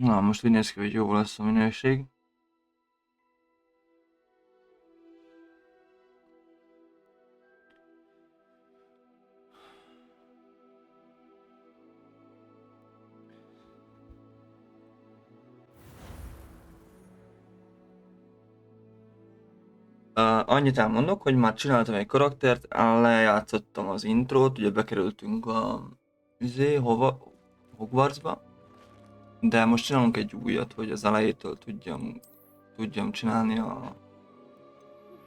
Na, most úgy néz ki, hogy jó lesz a minőség. Annyit elmondok, hogy már csináltam egy karaktert, lejátszottam az intrót, ugye bekerültünk a Hogwartsba, de most csinálunk egy újat, hogy az elejétől tudjam csinálni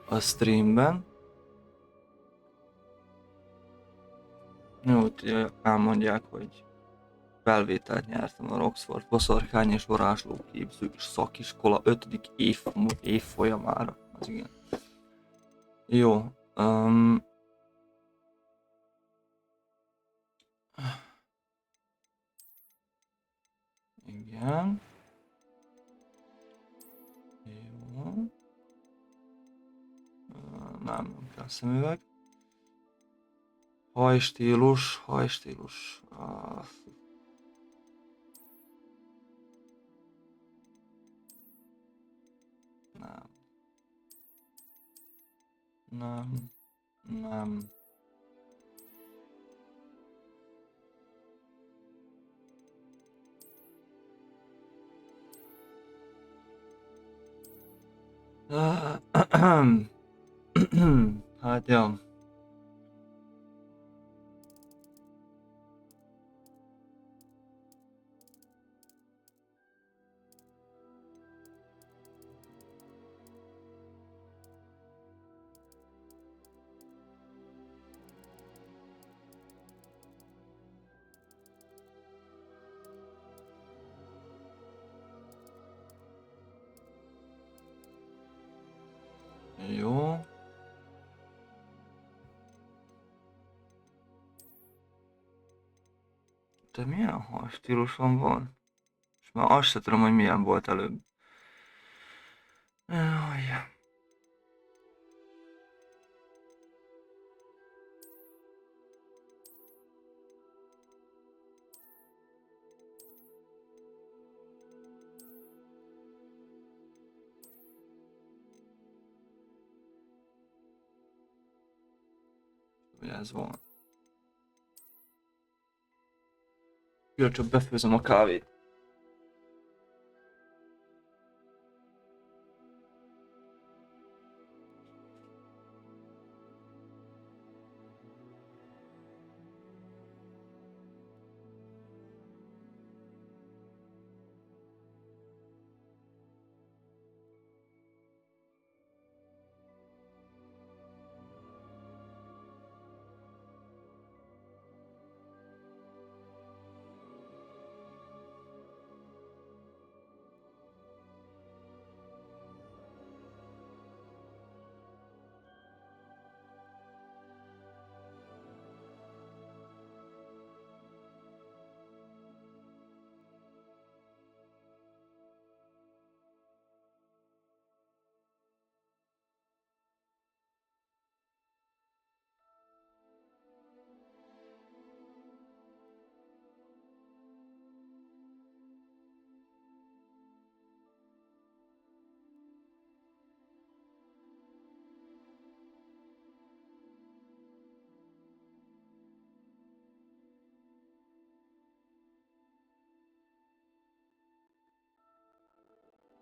a streamben. Jó, ugye elmondják, hogy felvételt nyertem a Oxford boszorkány és varázslóképző szakiskola 5. évfolyamára. Az igen. Jó. Igen. Jó. Nem kell szemüveg. Hajstílus. Nem. Hát ja. Jó. De milyen hajstílusom van? És már azt sem tudom, hogy milyen volt előbb. Jaj. Hogy ez van. Jó, csak befőzöm a kávét.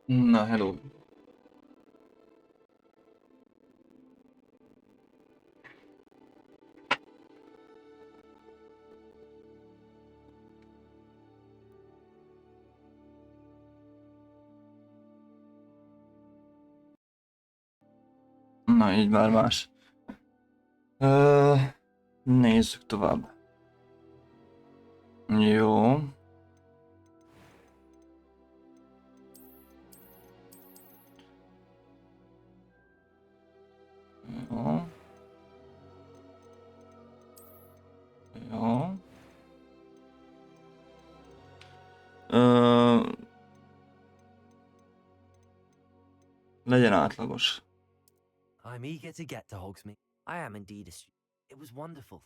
Na, hello. Na, így már más. Nézzük tovább. Jó. Jó. Jó. Legyen átlagos. I'm eager to get to Hogsmeade. I am indeed a student. It was wonderful.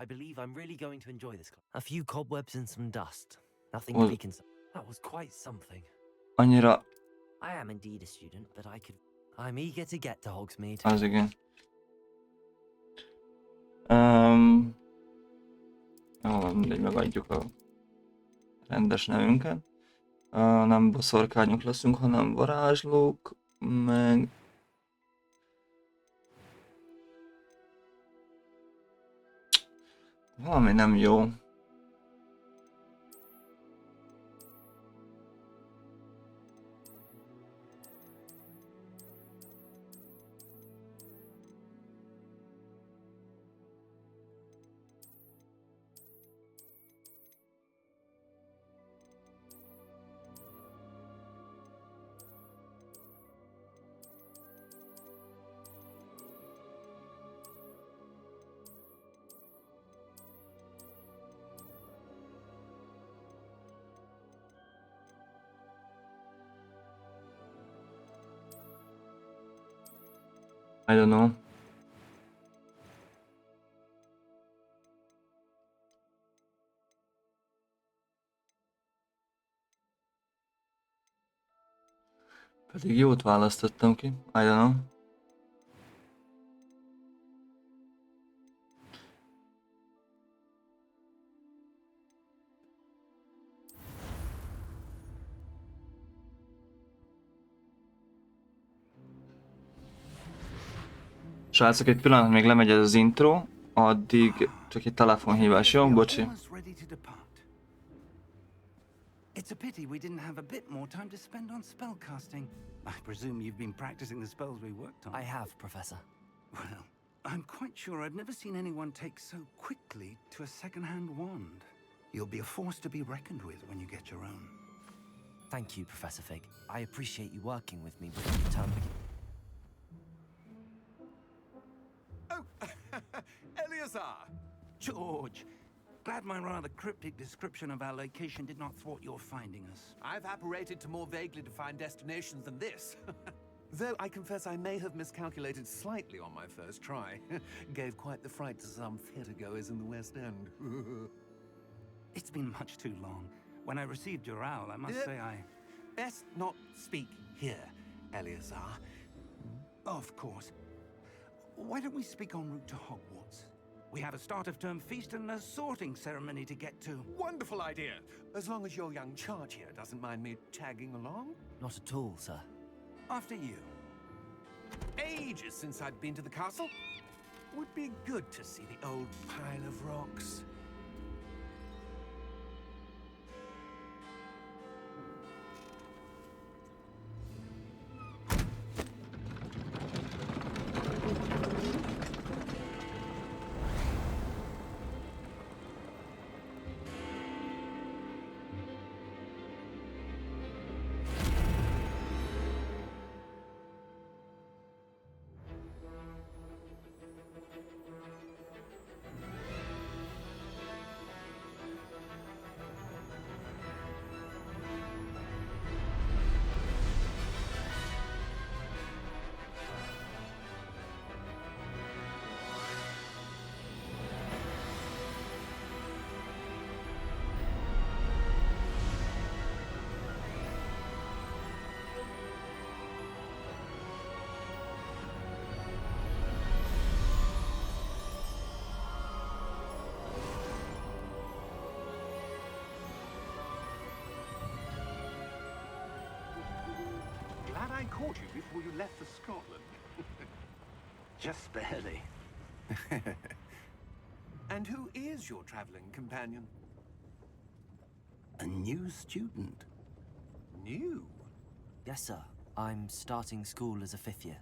I believe I'm really going to enjoy this class. A few cobwebs and some dust. Nothing to be concerned. That was quite something. Annyira... I am indeed a student, but I'm eager to get to Hogsmeade. Az igen. Jó, mindegy, megadjuk a rendes nevünket. Nem boszorkányok leszünk, hanem varázslók, meg... Valami nem jó. I don't know. Pedig jót választottam ki. I don't know. Srácok, egy pillanat, még lemegy ez az intro, addig csak egy telefonhívás, jó? Bocsi. It's a pity we didn't have a bit more time to spend on spellcasting. I presume you've been practicing the spells we worked on. I have, Professor. Well, I'm quite sure I've never seen anyone take so quickly to a second-hand wand. You'll be a force to be reckoned with when you get your own. Thank you, Professor Fig. I appreciate you working with me before the term begins. Eleazar! George! Glad my rather cryptic description of our location did not thwart your finding us. I've apparated to more vaguely defined destinations than this. Though I confess I may have miscalculated slightly on my first try. Gave quite the fright to some theatre-goers in the West End. It's been much too long. When I received your owl, I must say I... Best not speak here, Eleazar. Of course. Why don't we speak en route to Hogwarts? We have a start-of-term feast and a sorting ceremony to get to. Wonderful idea! As long as your young charge here doesn't mind me tagging along. Not at all, sir. After you. Ages since I'd been to the castle. Would be good to see the old pile of rocks. Glad I caught you before you left for Scotland. Just barely. And who is your traveling companion? A new student. New? Yes, sir. I'm starting school as a 5th year.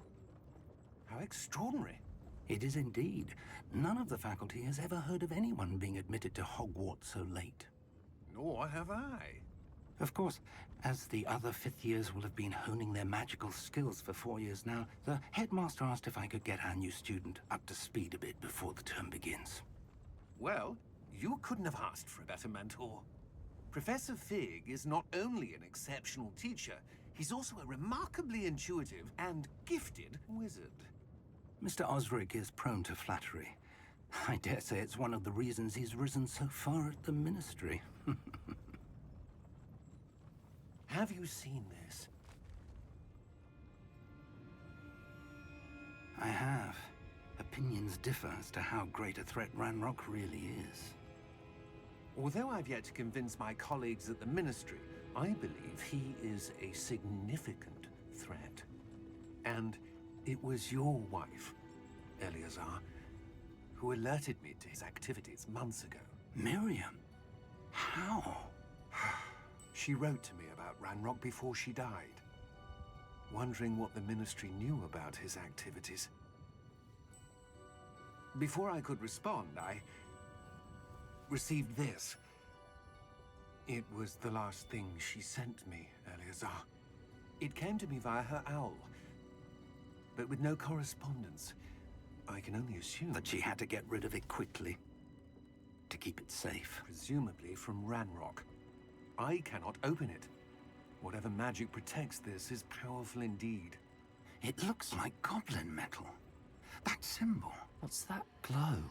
How extraordinary. It is indeed. None of the faculty has ever heard of anyone being admitted to Hogwarts so late. Nor have I. Of course, as the other 5th years will have been honing their magical skills for 4 years now, the headmaster asked if I could get our new student up to speed a bit before the term begins. Well, you couldn't have asked for a better mentor. Professor Fig is not only an exceptional teacher, he's also a remarkably intuitive and gifted wizard. Mr. Osric is prone to flattery. I dare say it's one of the reasons he's risen so far at the Ministry. Have you seen this? I have. Opinions differ as to how great a threat Ranrock really is. Although I've yet to convince my colleagues at the Ministry, I believe he is a significant threat. And it was your wife, Eleazar, who alerted me to his activities months ago. Miriam? How? She wrote to me about Ranrock before she died, wondering what the Ministry knew about his activities. Before I could respond, I received this. It was the last thing she sent me, Eleazar. It came to me via her owl, but with no correspondence. I can only assume That she had to get rid of it quickly. To keep it safe. presumably from Ranrock. I cannot open it. Whatever magic protects this is powerful indeed. It looks like goblin metal. That symbol. What's that glow?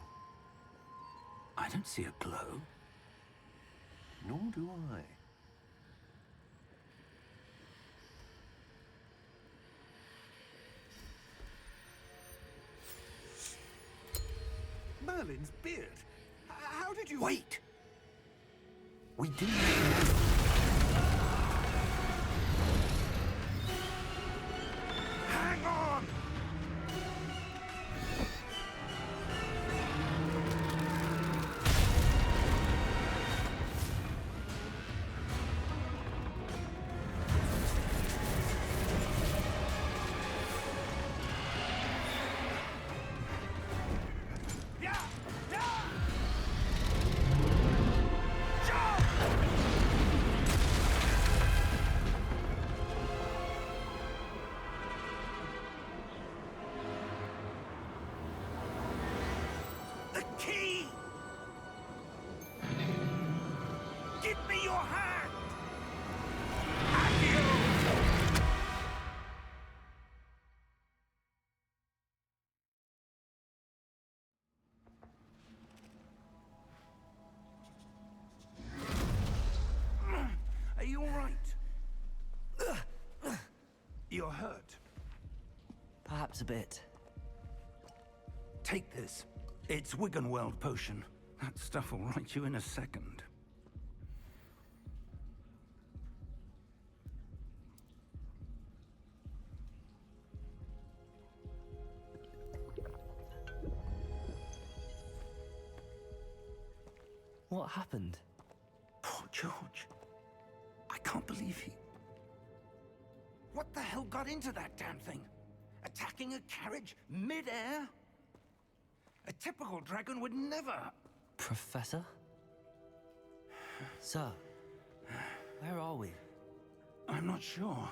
I don't see a glow. Nor do I. Merlin's beard. How did you... Wait! We do. Hang on! The key! Give me your hand! Are you all right? You're hurt. Perhaps a bit. Take this. It's Wiggenweld potion. That stuff will right you in a second. What happened? Poor George. I can't believe he... What the hell got into that damn thing? Attacking a carriage mid-air? A typical dragon would never... Professor? Sir, where are we? I'm not sure.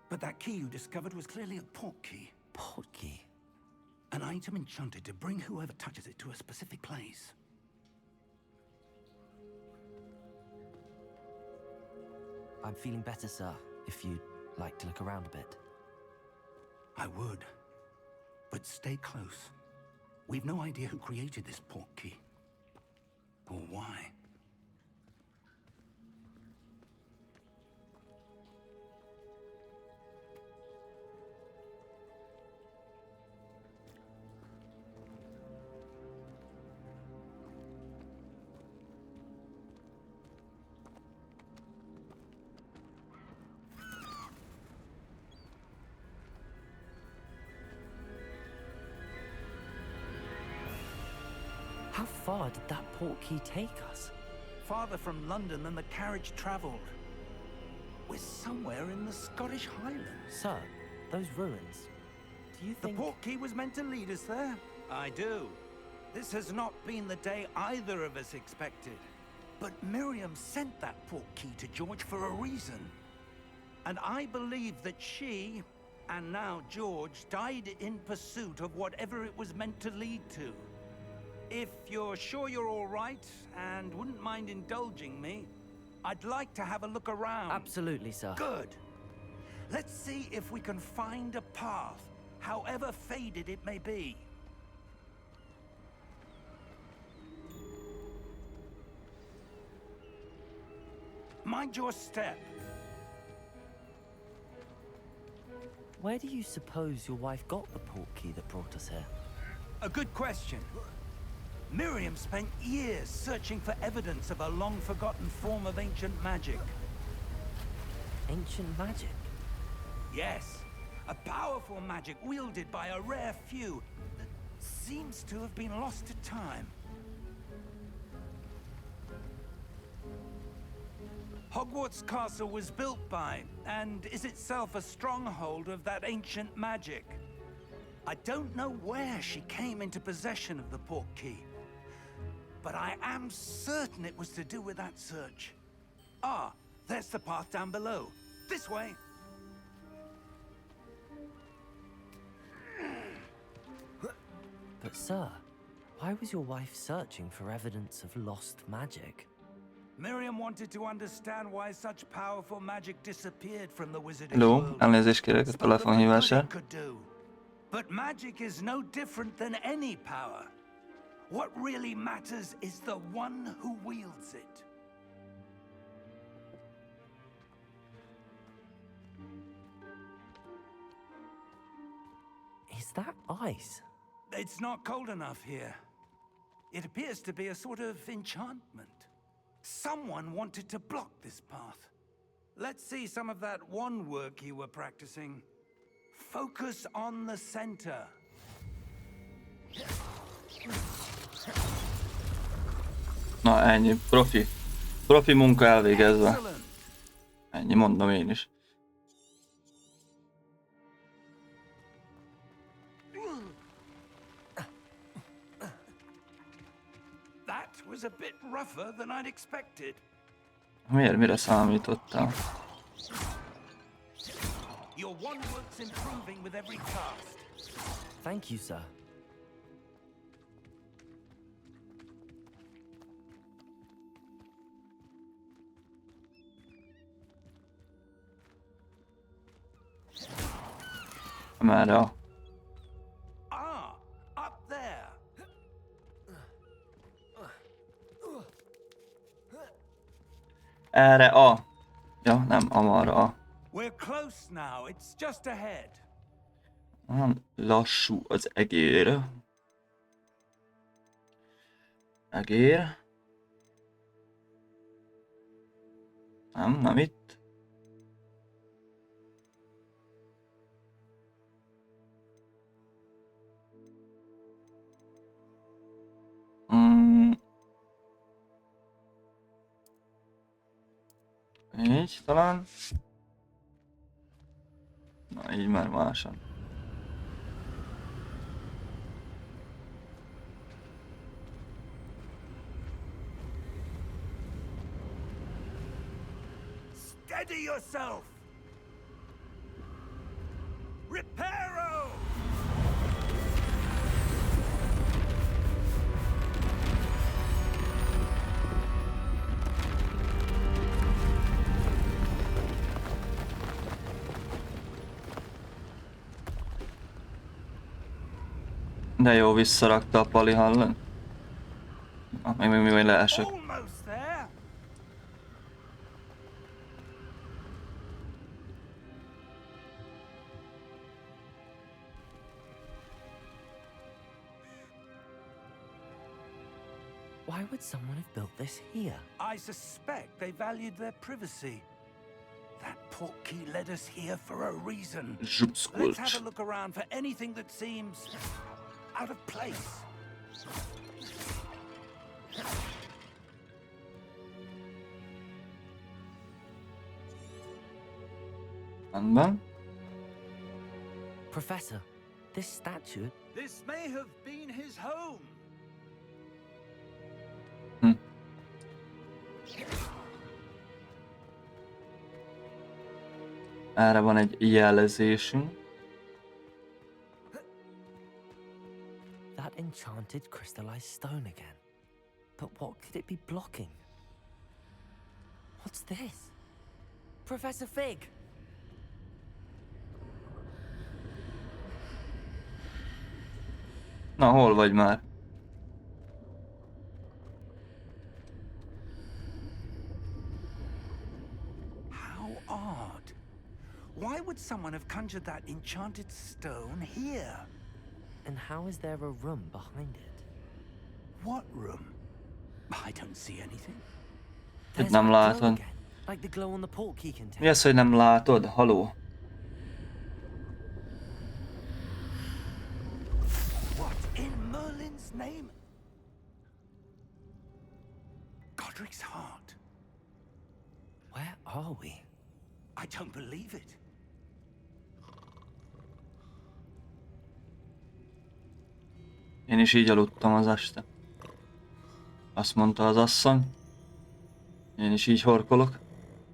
But that key you discovered was clearly a port key. Port key? An item enchanted to bring whoever touches it to a specific place. I'm feeling better, sir, if you'd like to look around a bit. I would. But stay close. We've no idea who created this port key. Or why. How far did that port key take us? Farther from London than the carriage traveled. We're somewhere in the Scottish Highlands. Sir, those ruins. Do you The think... port key was meant to lead us there? I do. This has not been the day either of us expected. But Miriam sent that port key to George for a reason. And I believe that she, and now George, died in pursuit of whatever it was meant to lead to. If you're sure you're all right, and wouldn't mind indulging me, I'd like to have a look around. Absolutely, sir. Good. Let's see if we can find a path, however faded it may be. Mind your step. Where do you suppose your wife got the portkey that brought us here? A good question. Miriam spent years searching for evidence of a long-forgotten form of ancient magic. Ancient magic? Yes, a powerful magic wielded by a rare few that seems to have been lost to time. Hogwarts Castle was built by, and is itself a stronghold of that ancient magic. I don't know where she came into possession of the portkey, but I am certain it was to do with that search. Ah, there's the path down below. This way. But sir, why was your wife searching for evidence of lost magic? Miriam wanted to understand why such powerful magic disappeared from the wizarding Hello, world. elnézést kérek a Spoke of what good telefonhívásért. it could do. But magic is no different than any power. What really matters is the one who wields it. Is that ice? It's not cold enough here. It appears to be a sort of enchantment. Someone wanted to block this path. Let's see some of that wand work you were practicing. Focus on the center. Na ennyi, profi. Profi munka elvégezve. Excellent. Ennyi, mondom én is. That was a bit rougher than I'd expected. Mire számítottál? Your wand work's improving with every cast. Thank you, sir. Merre a... Ah, up there. Erre a... Ja, nem, amarra a... We're close now. It's just ahead. Lassú az egér. Egér. Nem itt. Így talán. Na így már másan. Steady yourself. Reparo! De jó, visszarakta a Pali, hallod? Na, még leesek. Almost there. Why would someone have built this here? I suspect they valued their privacy. That portkey led us here for a reason. Let's Zsupszkulcs. have a look around for anything that seems out of place. Rendben. Professor, this statue... This may have been his home. Erre van egy jelzésünk. That enchanted crystallized stone again. But what could it be blocking? What's this? Professor Fig! Na, hol vagy már? How odd. Why would would someone have conjured that enchanted stone here? And how is there a room behind it? What room? I don't see anything. There's nem that glow látod. again, like the glow on the portkey Mi container. az, hogy nem látod? Haló? What in Merlin's name? Godric's heart. Where are we? I don't believe it. Én is így aludtam az este. Azt mondta az asszony. Én is így horkolok.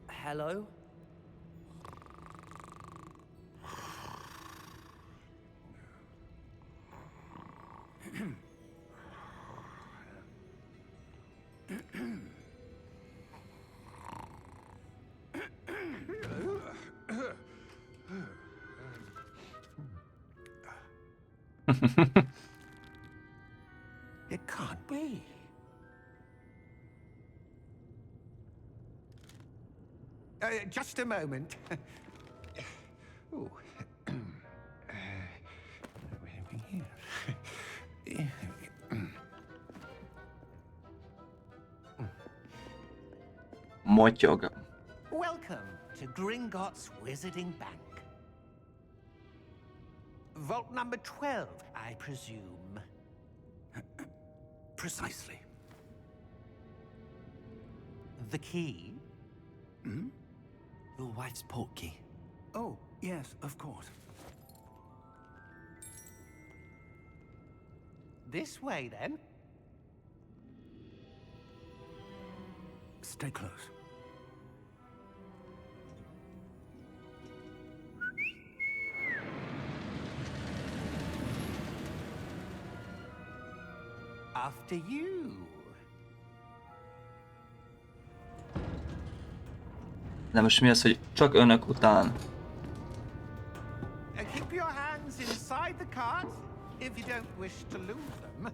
Hello? It can't be. Just a moment. Ooh. Motyog. Welcome to Gringotts Wizarding Bank. Vault number 12, I presume. Precisely. The key? Your wife's portkey. Oh, yes, of course. This way, then. Stay close. After you. De most mi az, hogy csak önök után? Keep your hands inside the cart if you don't wish to lose them.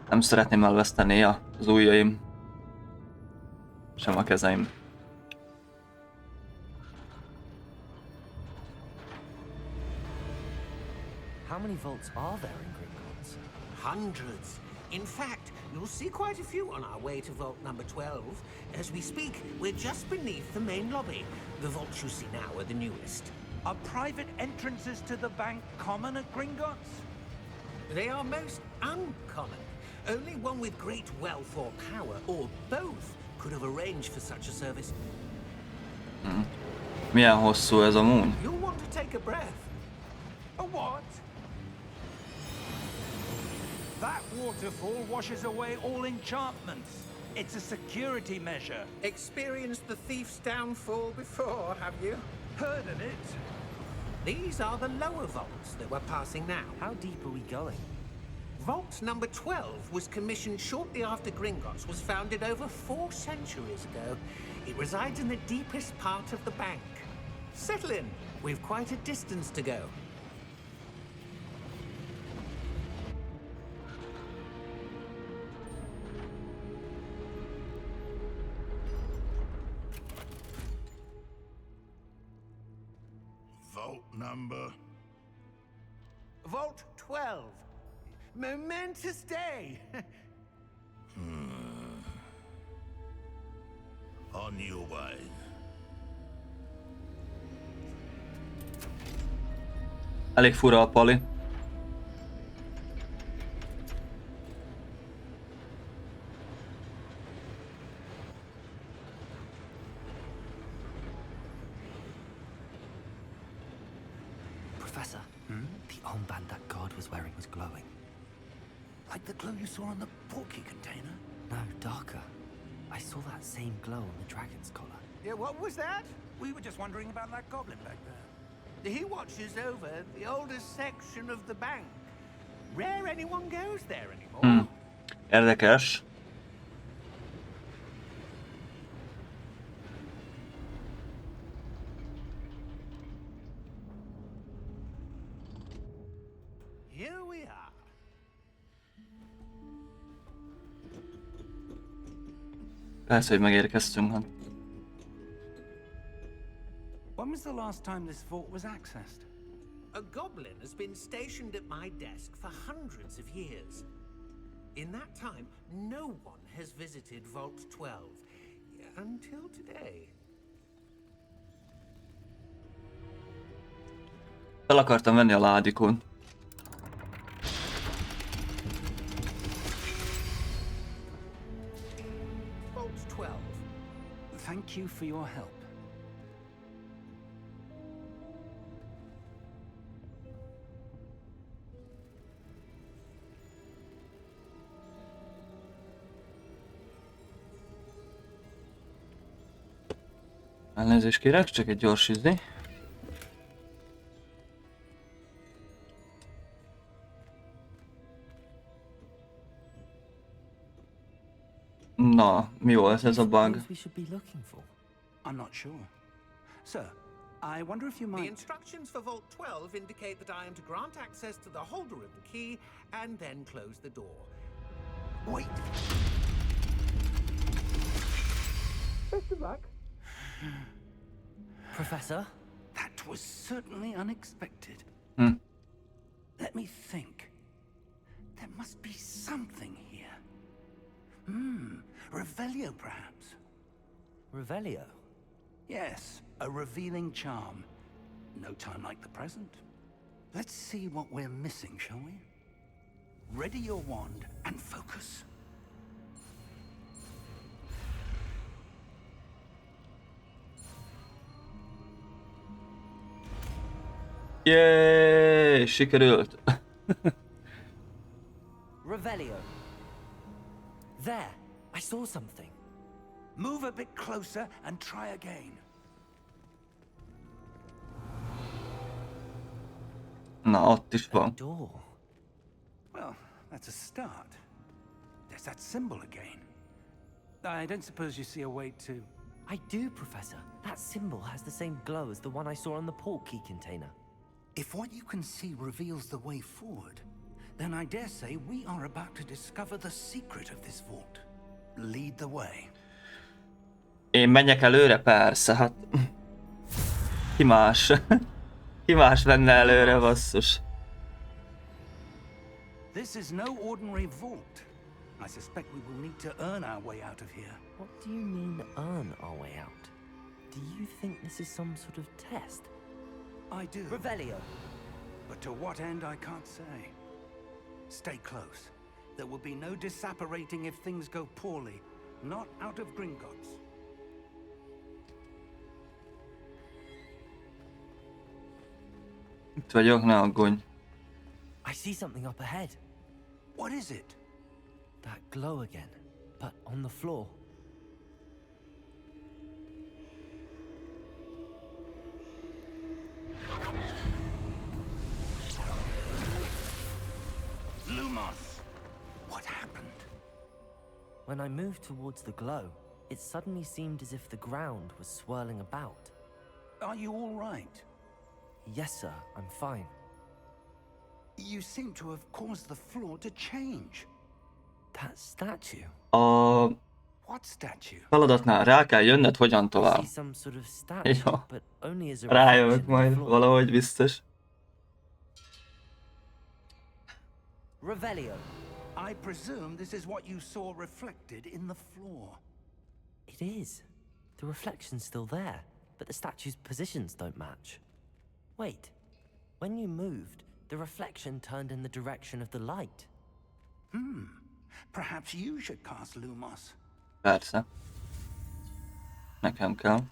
Nem szeretném elveszteni az ujjaim. Sem a kezeim. How many vaults are there in Gringotts? Hundreds. In fact, you'll see quite a few on our way to vault number 12. As we speak, we're just beneath the main lobby. The vaults you see now are the newest. Are private entrances to the bank common at Gringotts? They are most uncommon. Only one with great wealth or power, or both, could have arranged for such a service. Milyen hosszú ez amúgy? You'll want to take a breath. A what? That waterfall washes away all enchantments. It's a security measure. Experienced the thief's downfall before, have you? Heard of it? These are the lower vaults that we're passing now. How deep are we going? Vault number 12 was commissioned shortly after Gringotts was founded over 4 centuries ago. It resides in the deepest part of the bank. Settle in. We've quite a distance to go. Vault number. Vault 12. Momentous day. On your way. Elég fura a pali. Professor, the armband that guard was wearing was glowing. Like the glow you saw on the portkey container? No, darker. I saw that same glow on the dragon's collar. Yeah, what was that? We were just wondering about that goblin back there. He watches over the oldest section of the bank. Rare anyone goes there anymore. Érdekes. Here we are. Persze, hogy megérkeztünk. Hát. When was the last time this vault was accessed? A goblin has been stationed at my desk for hundreds of years. In that time, no one has visited Vault 12 until today. Fel akartam venni a ládikon. Vault 12. Thank you for your help. Elnézést kérek, csak egy gyors izé. Na, mi volt ez a bug? We should be looking for. I'm not sure. Sir, I wonder if you The might... instructions for Vault 12 indicate that I am to grant access to the holder of the key and then close the door. Wait! Best of luck. Professor? That was certainly unexpected. Hmm. Let me think. There must be something here. Revelio perhaps? Revelio? Yes, a revealing charm. No time like the present. Let's see what we're missing, shall we? Ready your wand and focus. Yay! Sikerült! Revelio. There, I saw something. Move a bit closer and try again. Na, ott is van. Door. Well, that's a start. There's that symbol again. I don't suppose you see a way to... I do, Professor. That symbol has the same glow as the one I saw on the port key container. If what you can see reveals the way forward, then I dare say we are about to discover the secret of this vault. Lead the way. Én menjek előre? Persze, hát... Ki más? Ki más menne előre, basszus? This is no ordinary vault. I suspect we will need to earn our way out of here. What do you mean, earn our way out? Do you think this is some sort of test? I do. Revelio. But to what end, I can't say. Stay close. There will be no disapparating if things go poorly. Not out of Gringotts. Itt vagyok, ne aggódj. I see something up ahead. What is it? That glow again, but on the floor. Lumos! What happened? When I moved towards the glow, it suddenly seemed as if the ground was swirling about. Are you all right? Yes, sir, I'm fine. You seem to have caused the floor to change. That statue. A What statue? feladatnál rá kell jönned, hogyan I tovább. see some sort of statue, Ja. but only as a Rájövök reflection of the majd, floor. valahogy biztos. Revelio. I presume this is what you saw reflected in the floor. It is. The reflection's still there, but the statue's positions don't match. Wait. When you moved, the reflection turned in the direction of the light. Perhaps you should cast Lumos. Persze. Nekem kell.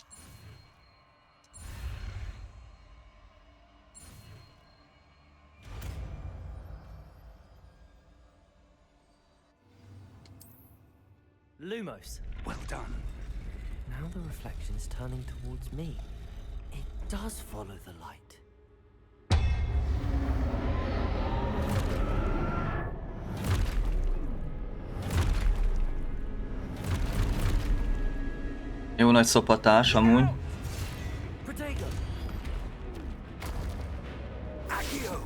Lumos. Well done. Now the reflection's turning towards me. It does follow the light. Jó nagy szopatás amúgy. Protego. Accio!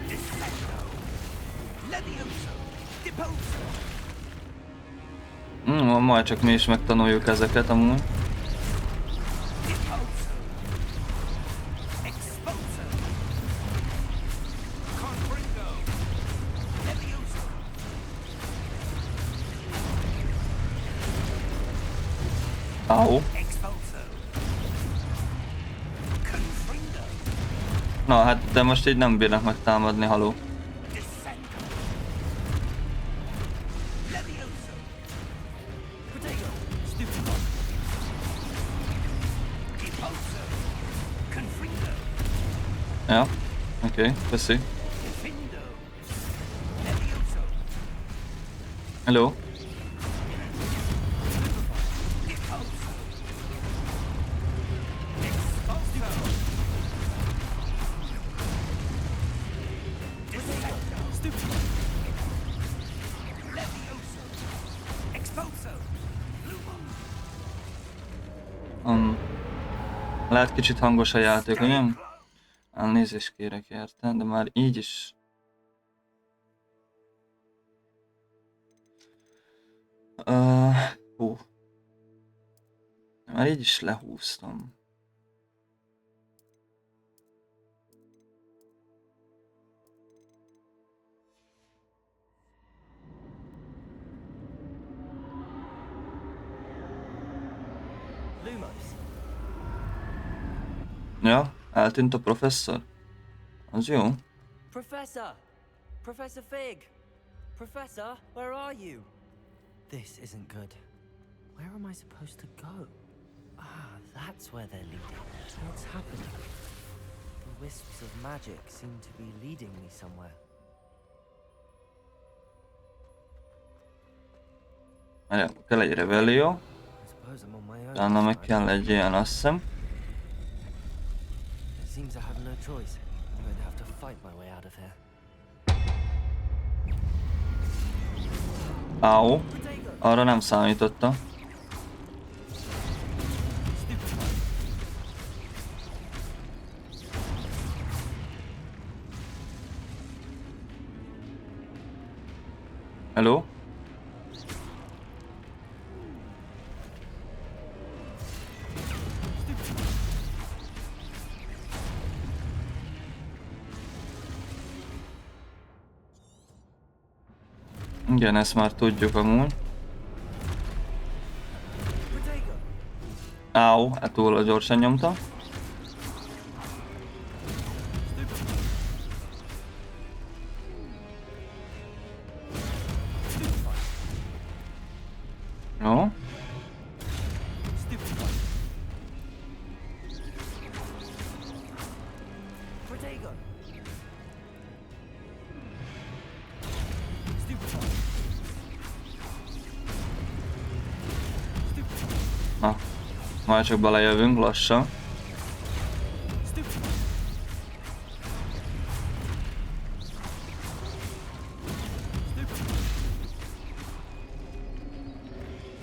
Defendo! Levioso! Deposo! Majd csak mi is megtanuljuk ezeket amúgy. Deposo! Au. Expulso. Confringo. Na hát, de most így nem bírnak megtámadni, haló. Descendo. Levioso. Protego! Stupid. Expulso. Confringo. Ja, oké, köszi. Findo. Levioso. Hello. Expulso. Expulso. Descendo. Stupid. Levioso. Expulso. Lehet kicsit hangos a játék, ugye? Elnézést kérek érte, de már így is... Hú. Már így is lehúztam. Lumos. Ja, eltűnt a professzor? Az jó. Professor! Professor Fig! Professor, where are you? This isn't good. Where am I supposed to go? Ah, that's where they're leading. What's happening? The wisps of magic seem to be leading me somewhere. Várjál, kell egy revelio. I suppose I'm on my own. Utána meg this time. kell egy ilyen, azt hiszem. It seems I have no choice. I'm going to have to fight my way out of here. Au. Protego! Arra nem számítottam. Stupid. Hello? Igen, ezt már tudjuk amúgy. Protego! Áó, hát túl gyorsan nyomta. Jó. Stupid. Protego! Stupid. Na, már csak belejövünk lassan. Stupid.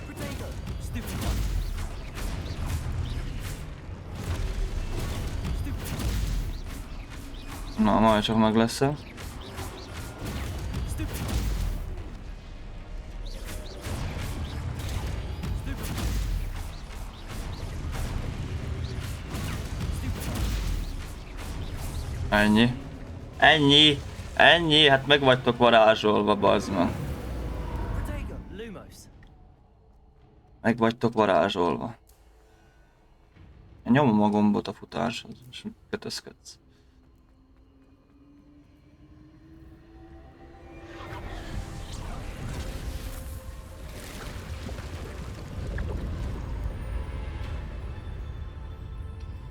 Protego! Stupid. Na, majd csak meg lesz -e. Ennyi. Ennyi! Ennyi! Hát meg vagytok varázsolva, bazd meg. Protego! Lumos. Meg vagytok varázsolva. Én nyomom a gombot a futáshoz, és kötözködsz.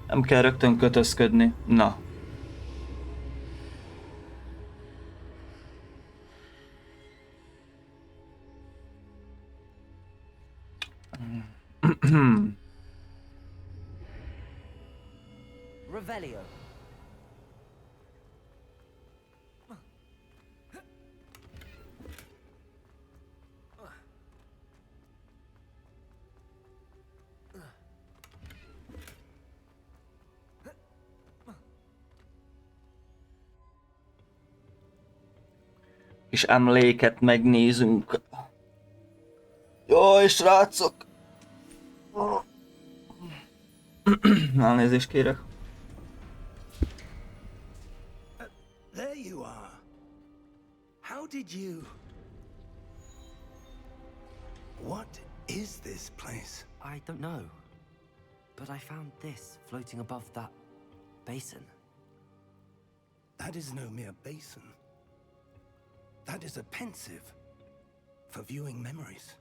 Nem kell rögtön kötözködni. Na. Revelio. Kis emléket megnézünk. Jaj, srácok! Elnézést kérek. There you are. How did you... What is this place? I don't know. But I found this floating above that basin. That is no mere basin. That is a pensive for viewing memories.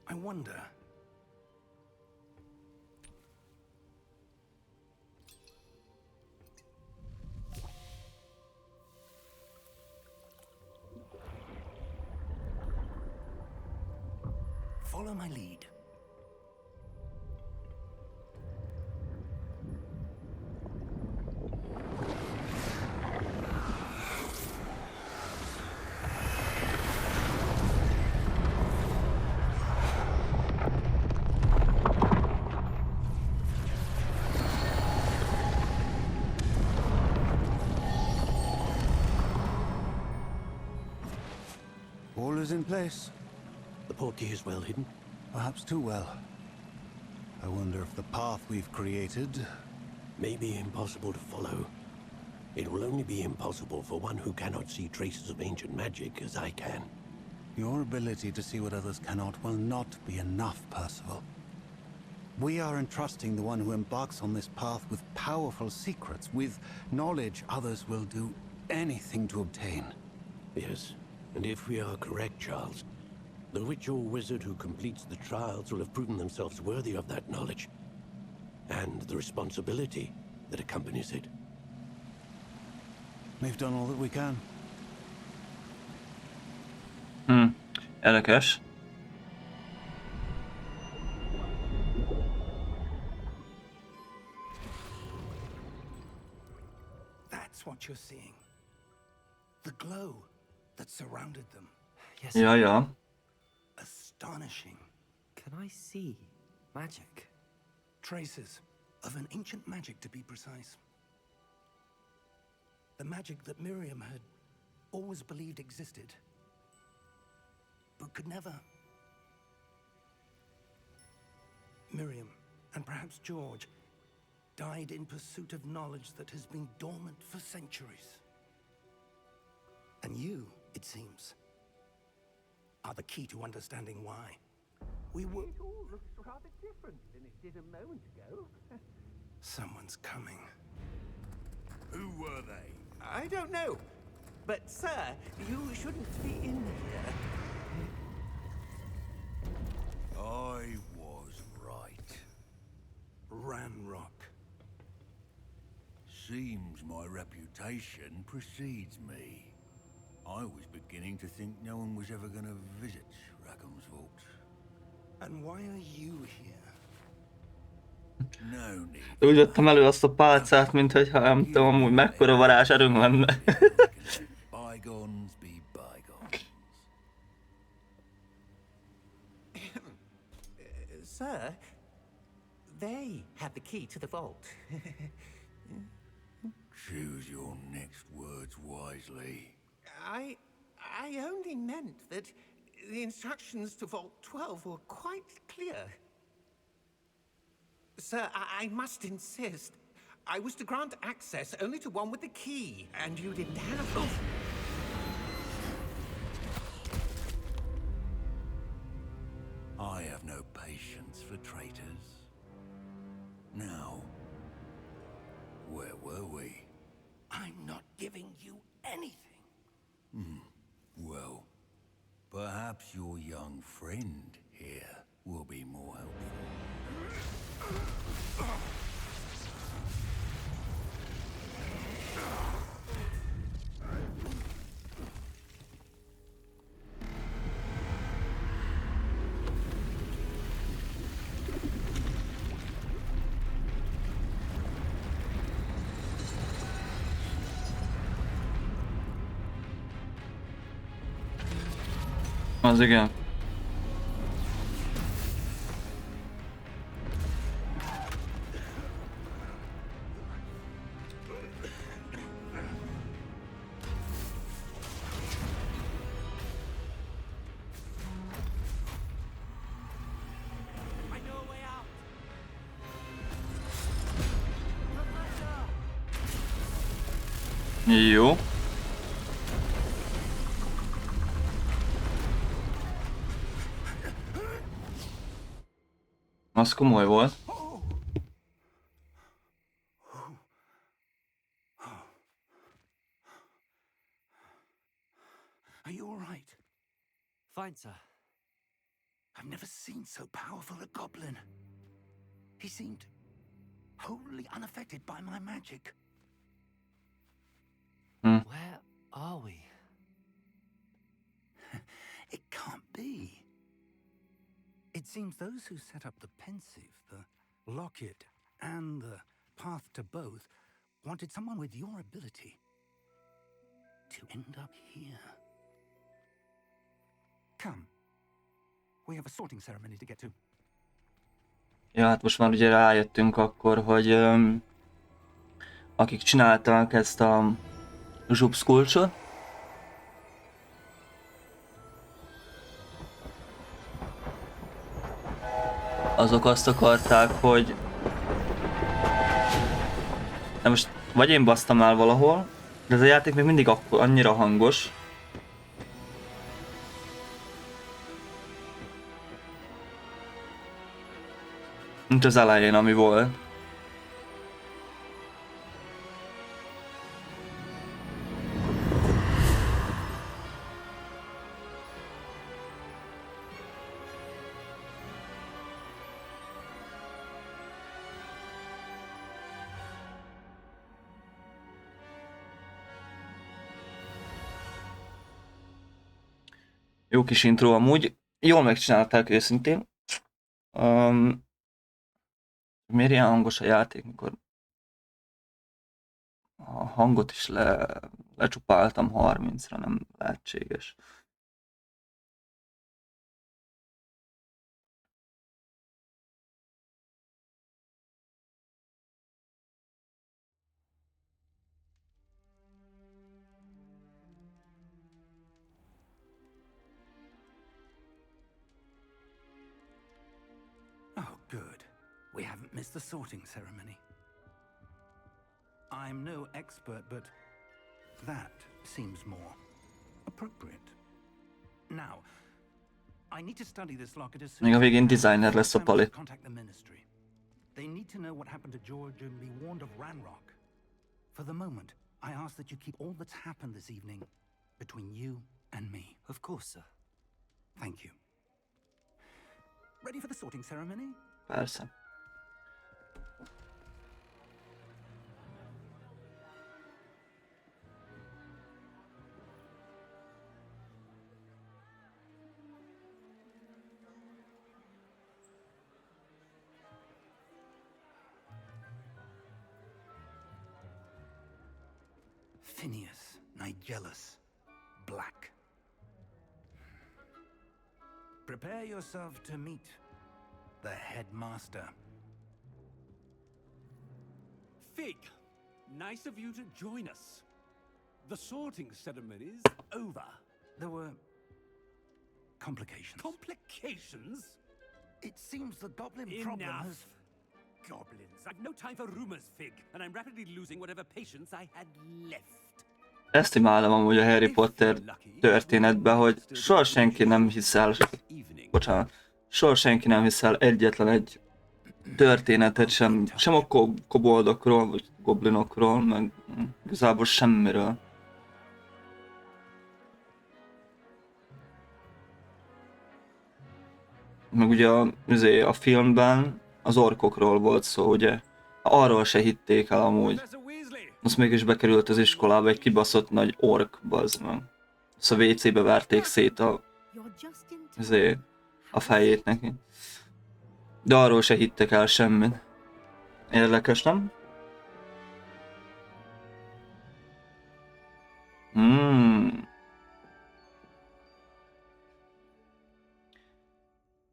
I wonder. Follow my lead. All is in place. The portkey is well hidden. Perhaps too well. I wonder if the path we've created... May be impossible to follow. It will only be impossible for one who cannot see traces of ancient magic as I can. Your ability to see what others cannot will not be enough, Percival. We are entrusting the one who embarks on this path with powerful secrets, with knowledge others will do anything to obtain. Yes, and if we are correct, Charles, the witch or wizard who completes the trials will have proven themselves worthy of that knowledge, and the responsibility that accompanies it. We've done all that we can. Érdekes. That's what you're seeing. The glow that surrounded them. Yes. Ja, ja. Astonishing. Can I see magic? Traces of an ancient magic, to be precise. The magic that Miriam had always believed existed, but could never. Miriam, and perhaps George, died in pursuit of knowledge that has been dormant for centuries. And you, it seems, are the key to understanding why. We were... It all looks rather different than it did a moment ago. Someone's coming. Who were they? I don't know. But, sir, you shouldn't be in here. I was right. Ranrock. Seems my reputation precedes me. I was beginning to think no one was ever going to visit Rackham's vault. And why are you here? No need. Úgy vettem elő azt a pálcát, mintha nem tudom amúgy mekkora varázserőnk lenne. Bygones be bygones. Sir, they have the key to the vault. Choose your next words wisely. I only meant that the instructions to Vault 12 were quite clear. Sir, I must insist. I was to grant access only to one with the key, and you didn't have it. I have no patience for traitors. Now, where were we? I'm not giving you anything. Well, perhaps your young friend here will be more helpful. Az igen. I know a way out. Jó. Az komoly volt. Are you all right? Fine, sir. I've never seen so powerful a goblin. He seemed wholly unaffected by my magic. Where are we? It can't be. It seems those who set up the pensive, the locket, and the path to both wanted someone with your ability to end up here. Come. We have a sorting ceremony to get to. Ja, hát most már ugye rájöttünk akkor, hogy akik csinálták ezt a zsupszkulcsot, azok azt akarták, hogy... De most vagy én basztam el valahol, de ez a játék még mindig akkor annyira hangos, mint az elején, ami volt. Jó kis intro amúgy. Jól megcsinálták őszintén. Miért ilyen hangos a játék, mikor a hangot is lecsupáltam 30-ra, nem lehetséges. Oh, good. We haven't missed the sorting ceremony. I'm no expert, but that seems more appropriate. Now, I need to study this locket as soon Még a as végén I can. designer lesz a I Pali. must contact the ministry. They need to know what happened to George and be warned of Ranrock. For the moment, I ask that you keep all that's happened this evening between you and me. Of course, sir. Thank you. Ready for the sorting ceremony? Persze. Phineas, Nigellus, Black. Prepare yourself to meet the headmaster. Fig, nice of you to join us. The sorting ceremony's over. There were complications. Complications? It seems the goblin problem Enough. has... Goblins. I've no time for rumors, Fig, and I'm rapidly losing whatever patience I had left. Ezt imádom amúgy a Harry Potter történetben, hogy soha senki nem hiszel, bocsánat, soha senki nem hiszel egyetlen egy történetet sem a koboldokról, vagy goblinokról, meg igazából semmiről. Meg ugye a filmben az orkokról volt szó, ugye? Arról se hitték el amúgy. Azt mégis bekerült az iskolába egy kibaszott nagy ork, bazd meg. Azt a WC-be verték szét a fejét neki. De arról se hittek el semmit. Érdekes, nem?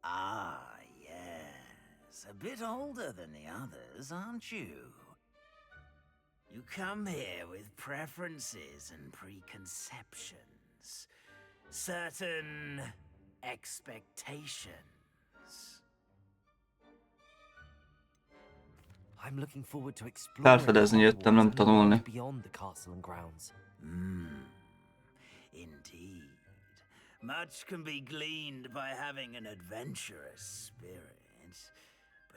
Ah, yes. A bit older than the others, aren't you? You come here with preferences and preconceptions. Certain expectations. I'm looking forward to exploring Felfedezni jöttem, nem tanulni. beyond the castle and grounds. Indeed. Much can be gleaned by having an adventurous spirit.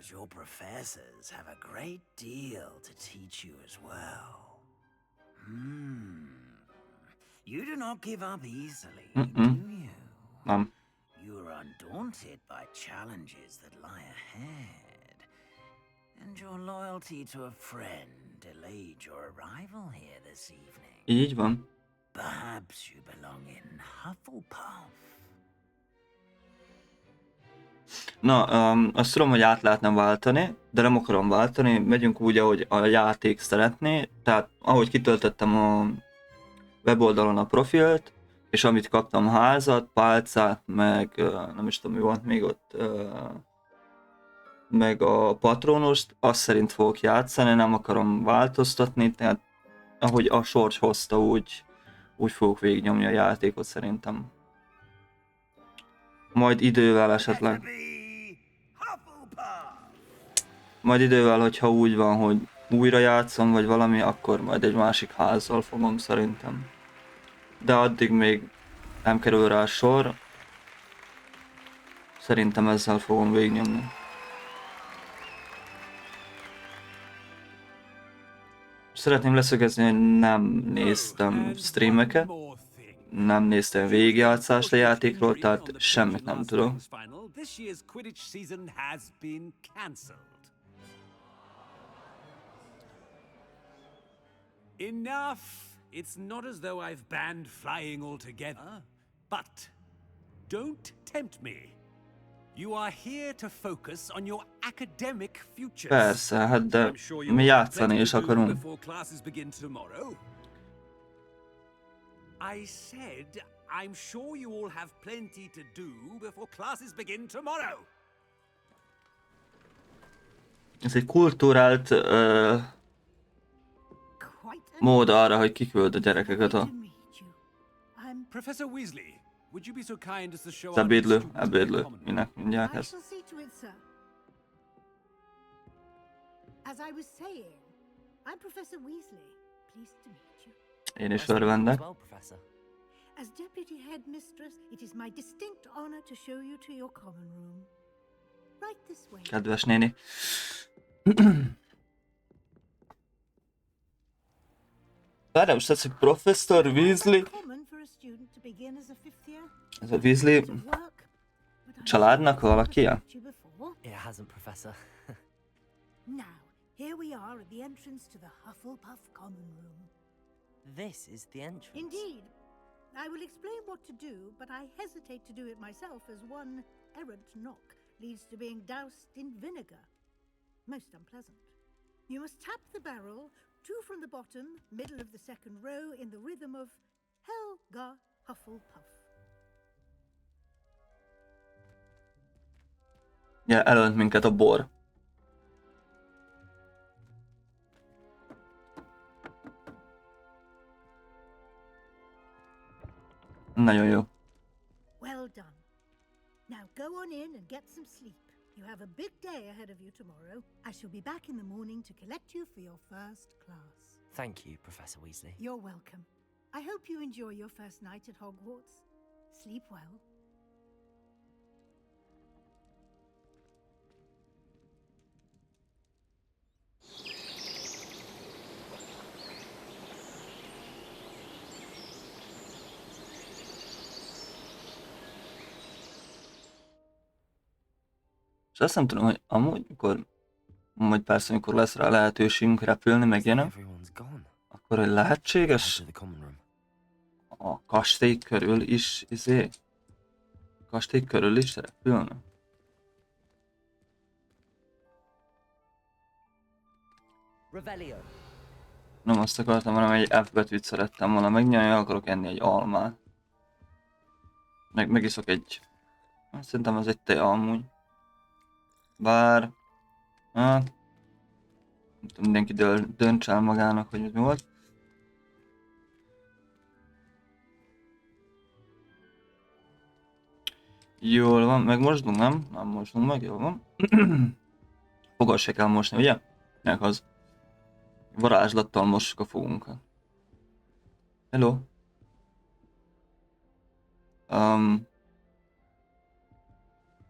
but your professors have a great deal to teach you as well. You do not give up easily, do you? Nem. You are undaunted by challenges that lie ahead, and your loyalty to a friend delayed your arrival here this evening. Így van. Perhaps you belong in Hufflepuff. Na, azt tudom, hogy át lehetne váltani, de nem akarom váltani, megyünk úgy, ahogy a játék szeretné, tehát ahogy kitöltöttem a weboldalon a profilt, és amit kaptam, házat, pálcát, meg nem is tudom mi volt még ott, meg a patronost, azt szerint fogok játszani, nem akarom változtatni, tehát ahogy a sors hozta, úgy fogok végignyomni a játékot szerintem. Majd idővel esetleg. Majd idővel, hogyha úgy van, hogy újra játszom, vagy valami, akkor majd egy másik házzal fogom szerintem. De addig még nem kerül rá sor. Szerintem ezzel fogom végignyomni. Szeretném leszögezni, hogy nem néztem streameket. Nem néztem végigjátszást a játékról, tehát semmit nem tudok. Enough! It's not as though I've banned flying altogether. But don't tempt me. You are here to focus on your academic futures. Persze, hát de mi játszani is akarunk. I said, I'm sure you all have plenty to do before classes begin tomorrow. Ez egy kulturált mód arra, hogy kiküld a gyerekeket a Professor Weasley, would you be so kind as to show ebédlő, minek mondják ezt. As I was saying, I'm Professor Weasley. Pleased to meet you. Én is örvendek. As Deputy Headmistress, it is my distinct honor to show you to your common room. Right this way. Kedves néni. Várjál, most ez, hogy Professor Weasley. Ez a Weasley családnak valaki-e? It hasn't, Professor. Now, here we are at the entrance to the Hufflepuff common room. This is the entrance. Indeed. I will explain what to do, but I hesitate to do it myself as one errant knock leads to being doused in vinegar. Most unpleasant. You must tap the barrel, 2 from the bottom, middle of the second row, in the rhythm of Helga Hufflepuff. Ja, elönt minket a bor. Nagyon jó. Well done. Now go on in and get some sleep. You have a big day ahead of you tomorrow. I shall be back in the morning to collect you for your first class. Thank you, Professor Weasley. You're welcome. I hope you enjoy your first night at Hogwarts. Sleep well. És azt nem tudom, hogy amúgy, majd persze, amikor lesz rá lehetőségünk repülni, meg ilyenek, akkor hogy lehetséges a kastély körül is, kastély körül is repülni? Nem azt akartam, hanem egy F betűt szerettem volna megnyomni, akarok enni egy almát. Megiszok egy... Szerintem ez egy tea amúgy. Bár... Hát... Nem tudom, mindenki dönts el magának, hogy mi volt. Jól van, megmosdunk, nem? Nem mosdunk meg, jól van. Fogat se kell mosni, ugye? Meg az. Varázslattal mossuk a fogunkat. Hello.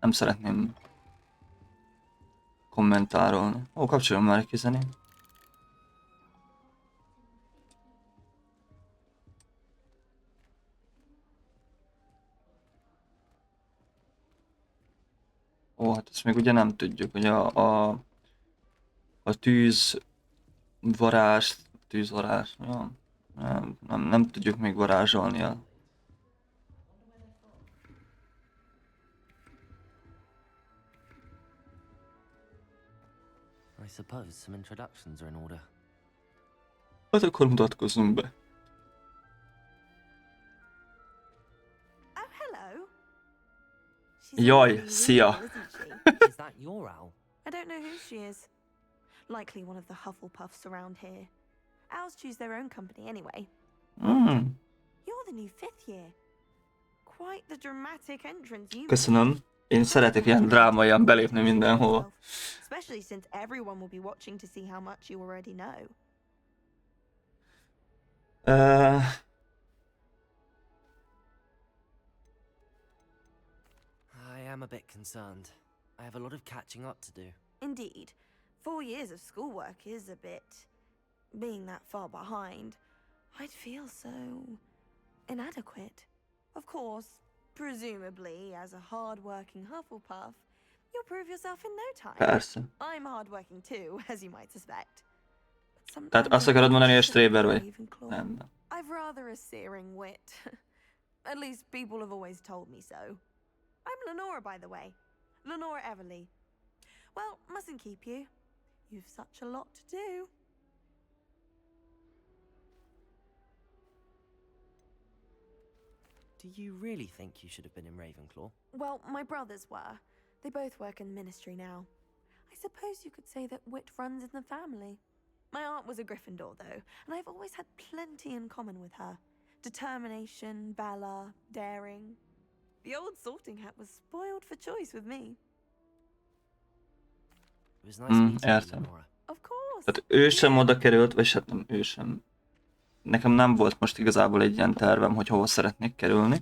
Nem szeretném kommentárolni. Ó, kapcsolom már ki zenét. Ó, hát ezt még ugye nem tudjuk, hogy a tűzvarázs, ja, nem tudjuk még varázsolni el. I suppose some introductions are in order. Hát akkor mutatkozzunk be. Oh, hello. Jaj, szia! Is that your owl? I don't know who she is. Likely one of the Hufflepuffs around here. Owls choose their own company anyway. You're the new 5th year. Quite the dramatic entrance you Köszönöm. Én szeretek ilyen drámaian belépni mindenhova. Especially since everyone will be watching to see how much you already know. I am a bit concerned. I have a lot of catching up to do. Indeed. 4 years of schoolwork is a bit... Being that far behind, I'd feel so... inadequate. Of course, presumably, as a hard-working Hufflepuff, you'll prove yourself in no time. Persze. I'm hard-working too, as you might suspect. Tehát azt akarod mondani, hogy stréber vagy? Nem. I've rather a searing wit. At least people have always told me so. I'm Lenora, by the way. Lenora Everly. Well, mustn't keep you. You've such a lot to do. Do you really think you should have been in Ravenclaw? Well, my brothers were. They both work in the ministry now. I suppose you could say that wit runs in the family. My aunt was a Gryffindor, though, and I've always had plenty in common with her. Determination, valor, daring. The old sorting hat was spoiled for choice with me. It was nice meeting you, Értem. Lenora. Of course. Tehát ő sem oda került, vagy hát nem, ő sem. Nekem nem volt most igazából egy ilyen tervem, hogy hova szeretnék kerülni.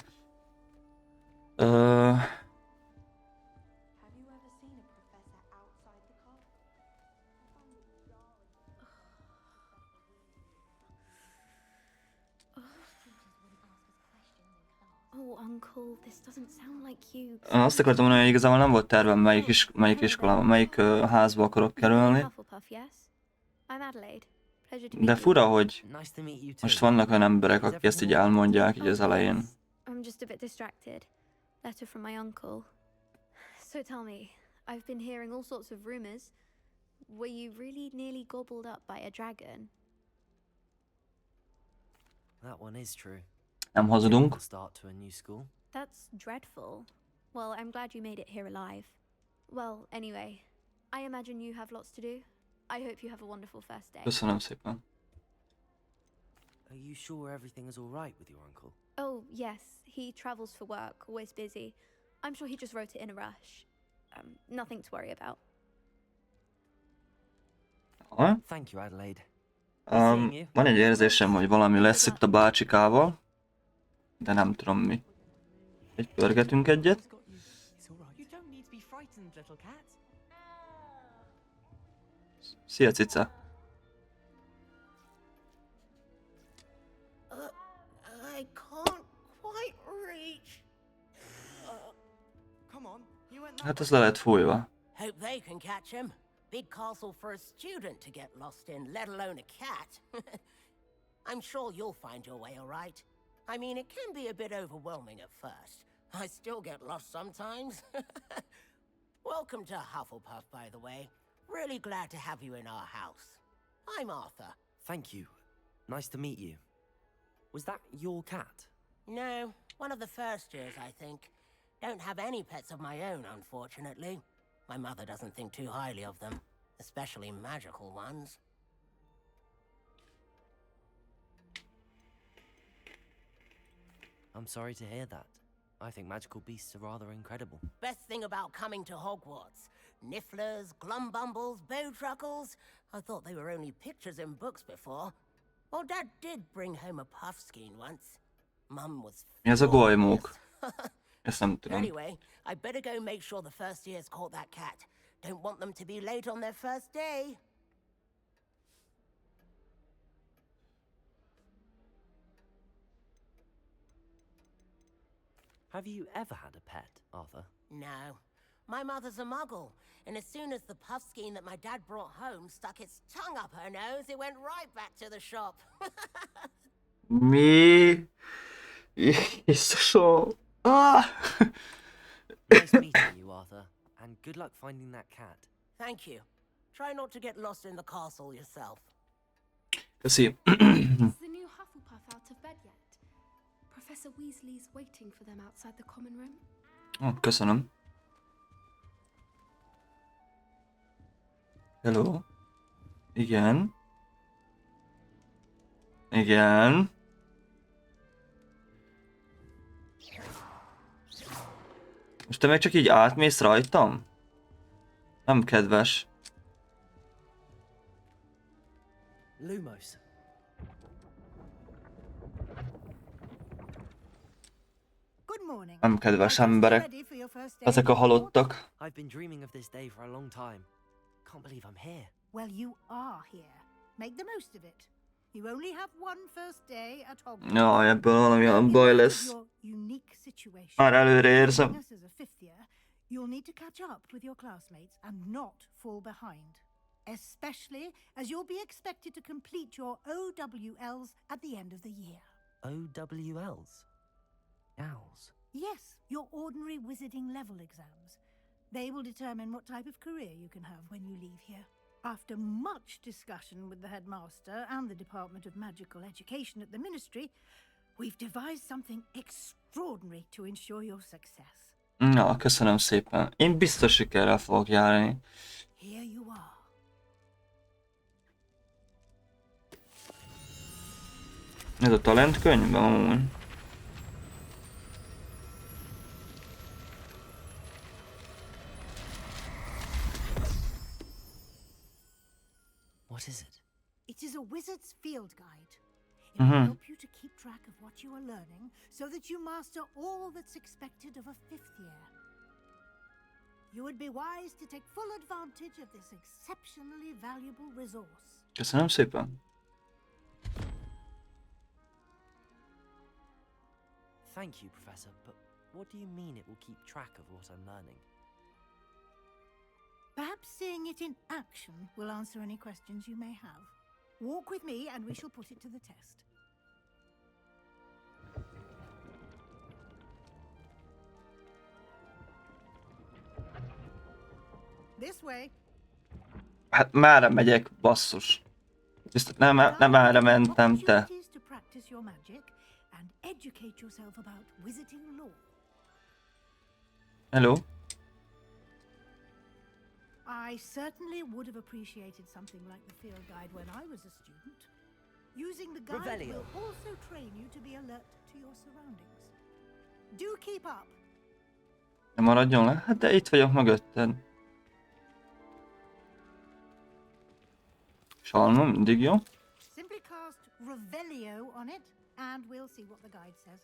Azt akartam mondani, hogy igazából nem volt tervem, melyik iskolában, melyik házba akarok kerülni. De fura, hogy most vannak olyan emberek, akik ezt így elmondják így az elején. I'm just a bit distracted. Letter from my uncle. So tell me, I've been hearing all sorts of rumors. Were you really nearly gobbled up by a dragon? That one is true. Nem hazudunk. Start to a new school. That's dreadful. Well, I'm glad you made it here alive. Well, anyway, I imagine you have lots to do. I hope you have a wonderful first day. Köszönöm szépen. Are you sure everything is all right with your uncle? Oh, yes. He travels for work, always busy. I'm sure he just wrote it in a rush. Nothing to worry about. Thank you, Adelaide. Van egy érzésem, hogy valami lesz itt a bácsikával, de nem tudom mi. Egy pörgetünk egyet. Szia, cica! I can't quite reach. Hát ez le lett fújva. Hope they can catch him. Big castle for a student to get lost in, let alone a cat. I'm sure you'll find your way all right. I mean, it can be a bit overwhelming at first. I still get lost sometimes. Welcome to Hufflepuff, by the way. Really glad to have you in our house. I'm Arthur. Thank you. Nice to meet you. Was that your cat? No, one of the first years, I think. Don't have any pets of my own, unfortunately. My mother doesn't think too highly of them, especially magical ones. I'm sorry to hear that. I think magical beasts are rather incredible. Best thing about coming to Hogwarts. Nifflers, glumbumbles, bowtruckles. I thought they were only pictures in books before. Well, Dad did bring home a puffskein once. Mum was... Mi ez a golymók? Ezt nem tudom. Anyway, I better go make sure the first year's caught that cat. Don't want them to be late on their first day. Have you ever had a pet, Arthur? No. My mother's a muggle, and as soon as the puffskein that my dad brought home stuck its tongue up her nose, it went right back to the shop. Mi? Jézusom! Ah! Nice meeting you, Arthur, and good luck finding that cat. Thank you. Try not to get lost in the castle yourself. Köszi. Is the new Hufflepuff out of bed yet? Professor Weasley's waiting for them outside the common room. Oh, köszönöm. Hello. Igen. Igen. Most te meg csak így átmész rajtam? Nem kedves. Lumos. Good morning. Nem kedves emberek. Ezek a halottak. I've been dreaming of this day for a long time. Can't believe I'm here. Well, you are here. Make the most of it. You only have one first day at Hogwarts. Jaj, ebből valami olyan baj lesz. Már előre érzem. As a fifth year, you'll need to catch up with your classmates and not fall behind. Especially as you'll be expected to complete your OWLs at the end of the year. OWLs? Owls? Yes, your ordinary wizarding level exams. They will determine what type of career you can have when you leave here. After much discussion with the headmaster and the Department of Magical Education at the Ministry, we've devised something extraordinary to ensure your success. Na, köszönöm szépen. Én biztos sikerrel fogok járni. Here you are. Ez a talentkönyv amúgy. What is it? It is a wizard's field guide. It will help you to keep track of what you are learning so that you master all that's expected of a fifth year. You would be wise to take full advantage of this exceptionally valuable resource. Köszönöm szépen. Thank you, Professor, but what do you mean it will keep track of what I'm learning? Perhaps seeing it in action will answer any questions you may have. Walk with me and we shall put it to the test. This way. Hát mára megyek, basszus. Biztos nem erre mentem, te. To practice your magic and educate yourself about wizarding lore. Hello. I certainly would have appreciated something like the field guide when I was a student. Using the guide Revelio. will also train you to be alert to your surroundings. Do keep up. Nem maradjon le? Hát de itt vagyok mögötted. Salmon, mindig jó. Simply cast Revelio on it and we'll see what the guide says.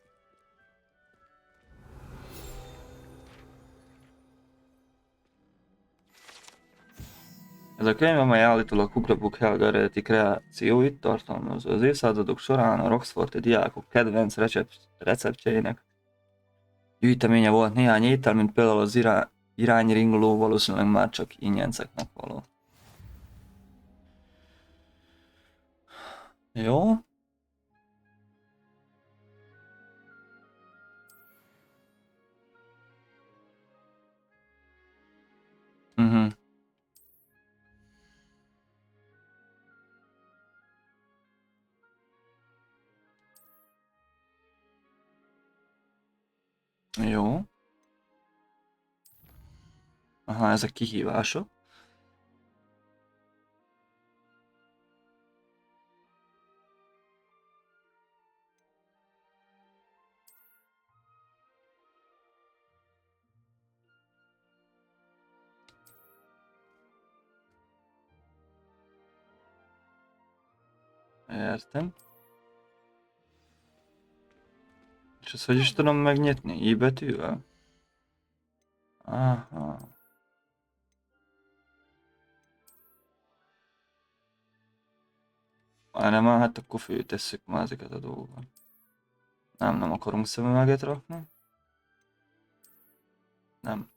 Ez a könyv, amely állítólag Hugrabuk Helga eredeti kreációit tartalmazza. Az évszázadok során a Roxforti diákok kedvenc receptjeinek gyűjteménye volt. Néhány étel, mint például az irányringló, valószínűleg már csak ingyenceknek való. Jó. Jó. Aha, ezek kihívások. Értem. És ezt hogy is tudom megnyitni? I betűvel? Aha. Nem, hát akkor főtesszük már ezeket a dolgokat. Nem akarunk szemüveget rakni. Nem.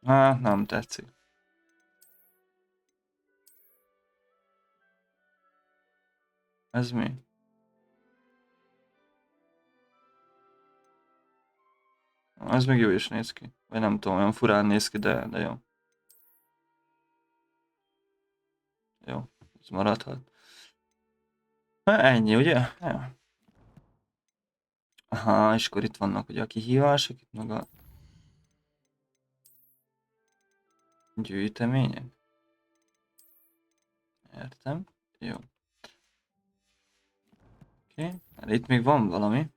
Hát nem tetszik. Ez mi? Ez még jó is néz ki. Vagy nem tudom, olyan furán néz ki, de jó. Jó, ez maradhat. Ennyi, ugye? Ja. Aha, és akkor itt vannak ugye a kihívások, itt meg a gyűjtemények. Értem. Jó. Oké. Itt még van valami.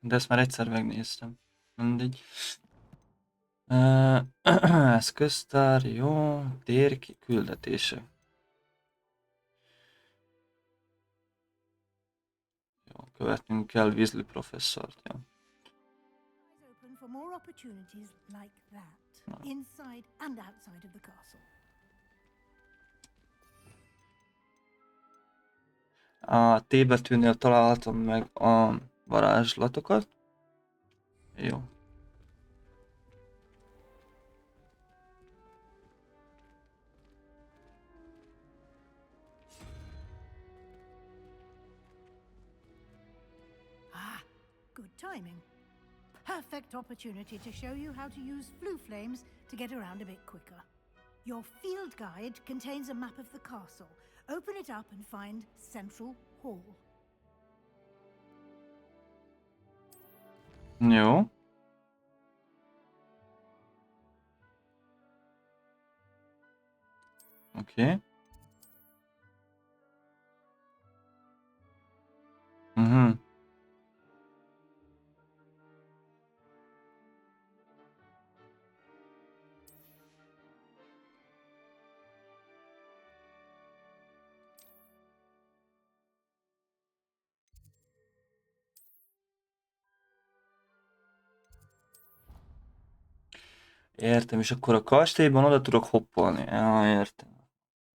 De ezt már egyszer megnéztem. Mindegy. Eszköztár, jó. Küldetése. Jó, követnünk kell Weasley professzort, jó. Open for more opportunities like that, inside and outside of the castle. A T betűnél találhatom meg a varázslatokat. Jó. Good timing. Perfect opportunity to show you how to use flue flames to get around a bit quicker. Your field guide contains a map of the castle. Open it up and find Central Hall. Jó. Oké. Értem, és akkor a kastélyban oda tudok hoppolni. Ja, értem.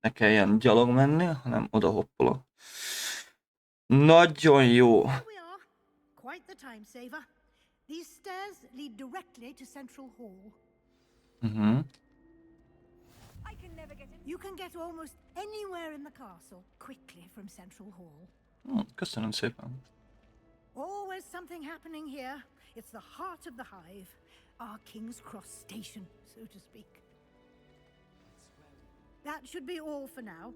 Ne kelljen gyalog menni, hanem oda hoppolok. Nagyon jó. Here we are. Quite the time saver. These stairs lead directly to Central Hall. You can get almost anywhere in the castle quickly from Central Hall. Köszönöm szépen. Always something happening here. It's the heart of the hive. Our King's Cross station, so to speak. That should be all for now.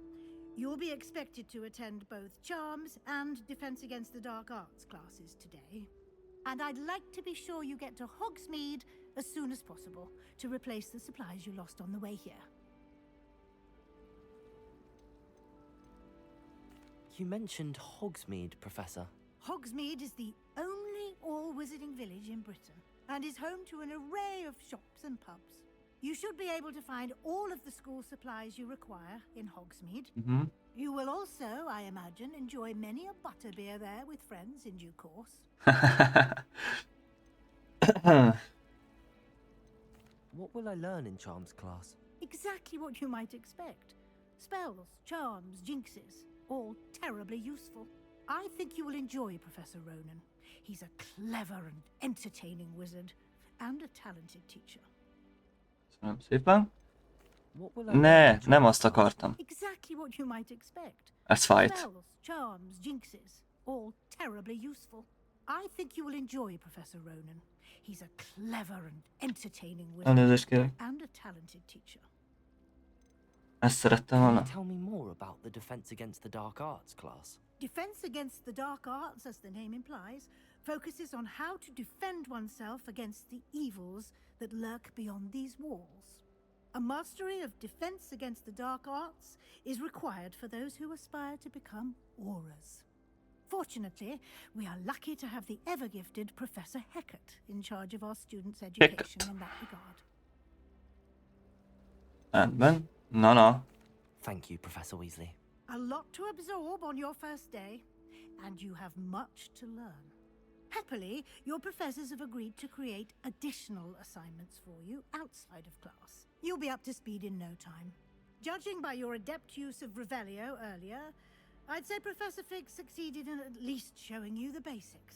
You'll be expected to attend both Charms and Defense Against the Dark Arts classes today. And I'd like to be sure you get to Hogsmeade as soon as possible to replace the supplies you lost on the way here. You mentioned Hogsmeade, Professor. Hogsmeade is the only all-wizarding village in Britain and is home to an array of shops and pubs. You should be able to find all of the school supplies you require in Hogsmeade. You will also, I imagine, enjoy many a butterbeer there with friends in due course. What will I learn in Charms class? Exactly what you might expect. Spells, charms, jinxes, all terribly useful. I think you will enjoy Professor Ronan. He's a clever and entertaining wizard and a talented teacher. Köszönöm szépen. Ne, nem azt akartam. Exactly what you might expect. Ez fájt. Spells, charms, jinxes, all terribly useful. I think you will enjoy Professor Ronan. He's a clever and entertaining Elnézést wizard kérek. and a talented teacher. Ezt szerettem Can volna. you tell me more about the Defense Against the Dark Arts class? Defense Against the Dark Arts, as the name implies, focuses on how to defend oneself against the evils that lurk beyond these walls. A mastery of Defense Against the Dark Arts is required for those who aspire to become auras. Fortunately, we are lucky to have the ever-gifted Professor Hecat in charge of our students' education in that regard. Rendben. Na. Thank you, Professor Weasley. A lot to absorb on your first day. and you have much to learn. Happily, your professors have agreed to create additional assignments for you outside of class. You'll be up to speed in no time. Judging by your adept use of Revelio earlier, I'd say Professor Fig succeeded in at least showing you the basics.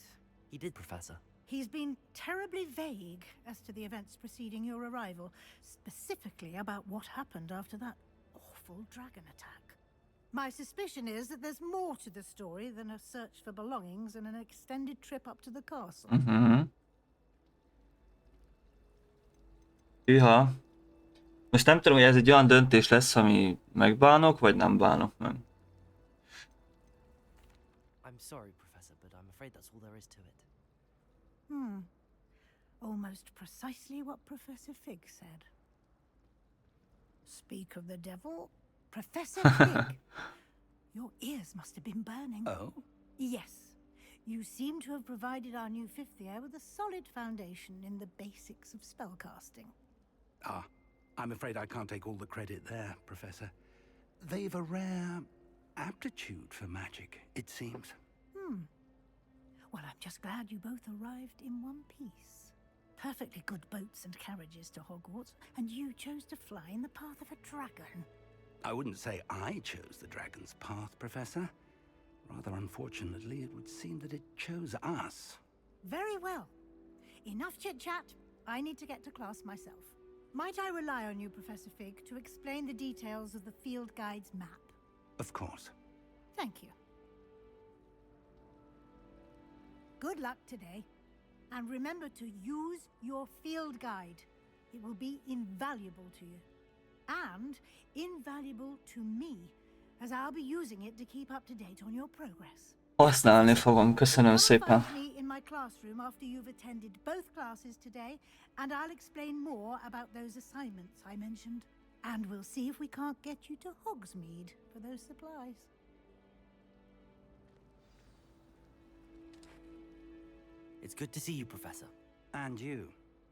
He did, Professor. He's been terribly vague as to the events preceding your arrival, specifically about what happened after that awful dragon attack. My suspicion is that there's more to the story than a search for belongings and an extended trip up to the castle. Hűha. Most nem tudom, hogy ez egy olyan döntés lesz, ami megbánok, vagy nem bánok meg. I'm sorry, Professor, but I'm afraid that's all there is to it. Almost precisely what Professor Fig said. Speak of the devil, Professor Fig. Your ears must have been burning. Oh? Yes. You seem to have provided our new fifth year with a solid foundation in the basics of spellcasting. Ah, I'm afraid I can't take all the credit there, Professor. They've a rare aptitude for magic, it seems. Well, I'm just glad you both arrived in one piece. Perfectly good boats and carriages to Hogwarts, and you chose to fly in the path of a dragon. I wouldn't say I chose the dragon's path, Professor. Rather unfortunately, it would seem that it chose us. Very well. Enough chit-chat. I need to get to class myself. Might I rely on you, Professor Fig, to explain the details of the field guide's map? Of course. Thank you. Good luck today. And remember to use your field guide. It will be invaluable to you. And invaluable to me, as I'll be using it to keep up to date on your progress. Használni fogom, köszönöm szépen. Find me in my classroom after you've attended both classes today, and I'll explain more about those assignments I mentioned. And we'll see if we can't get you to Hogsmeade for those supplies. It's good to see you, Professor. And you.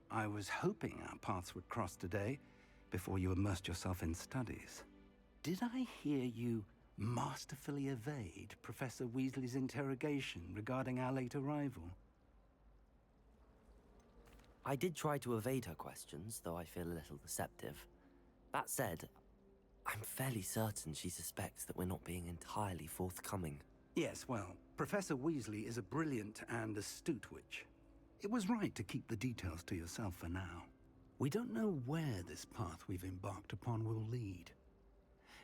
I was hoping our paths would cross today, before you immersed yourself in studies. Did I hear you masterfully evade Professor Weasley's interrogation regarding our late arrival? I did try to evade her questions, though I feel a little deceptive. That said, I'm fairly certain she suspects that we're not being entirely forthcoming. Yes, well, Professor Weasley is a brilliant and astute witch. It was right to keep the details to yourself for now. We don't know where this path we've embarked upon will lead.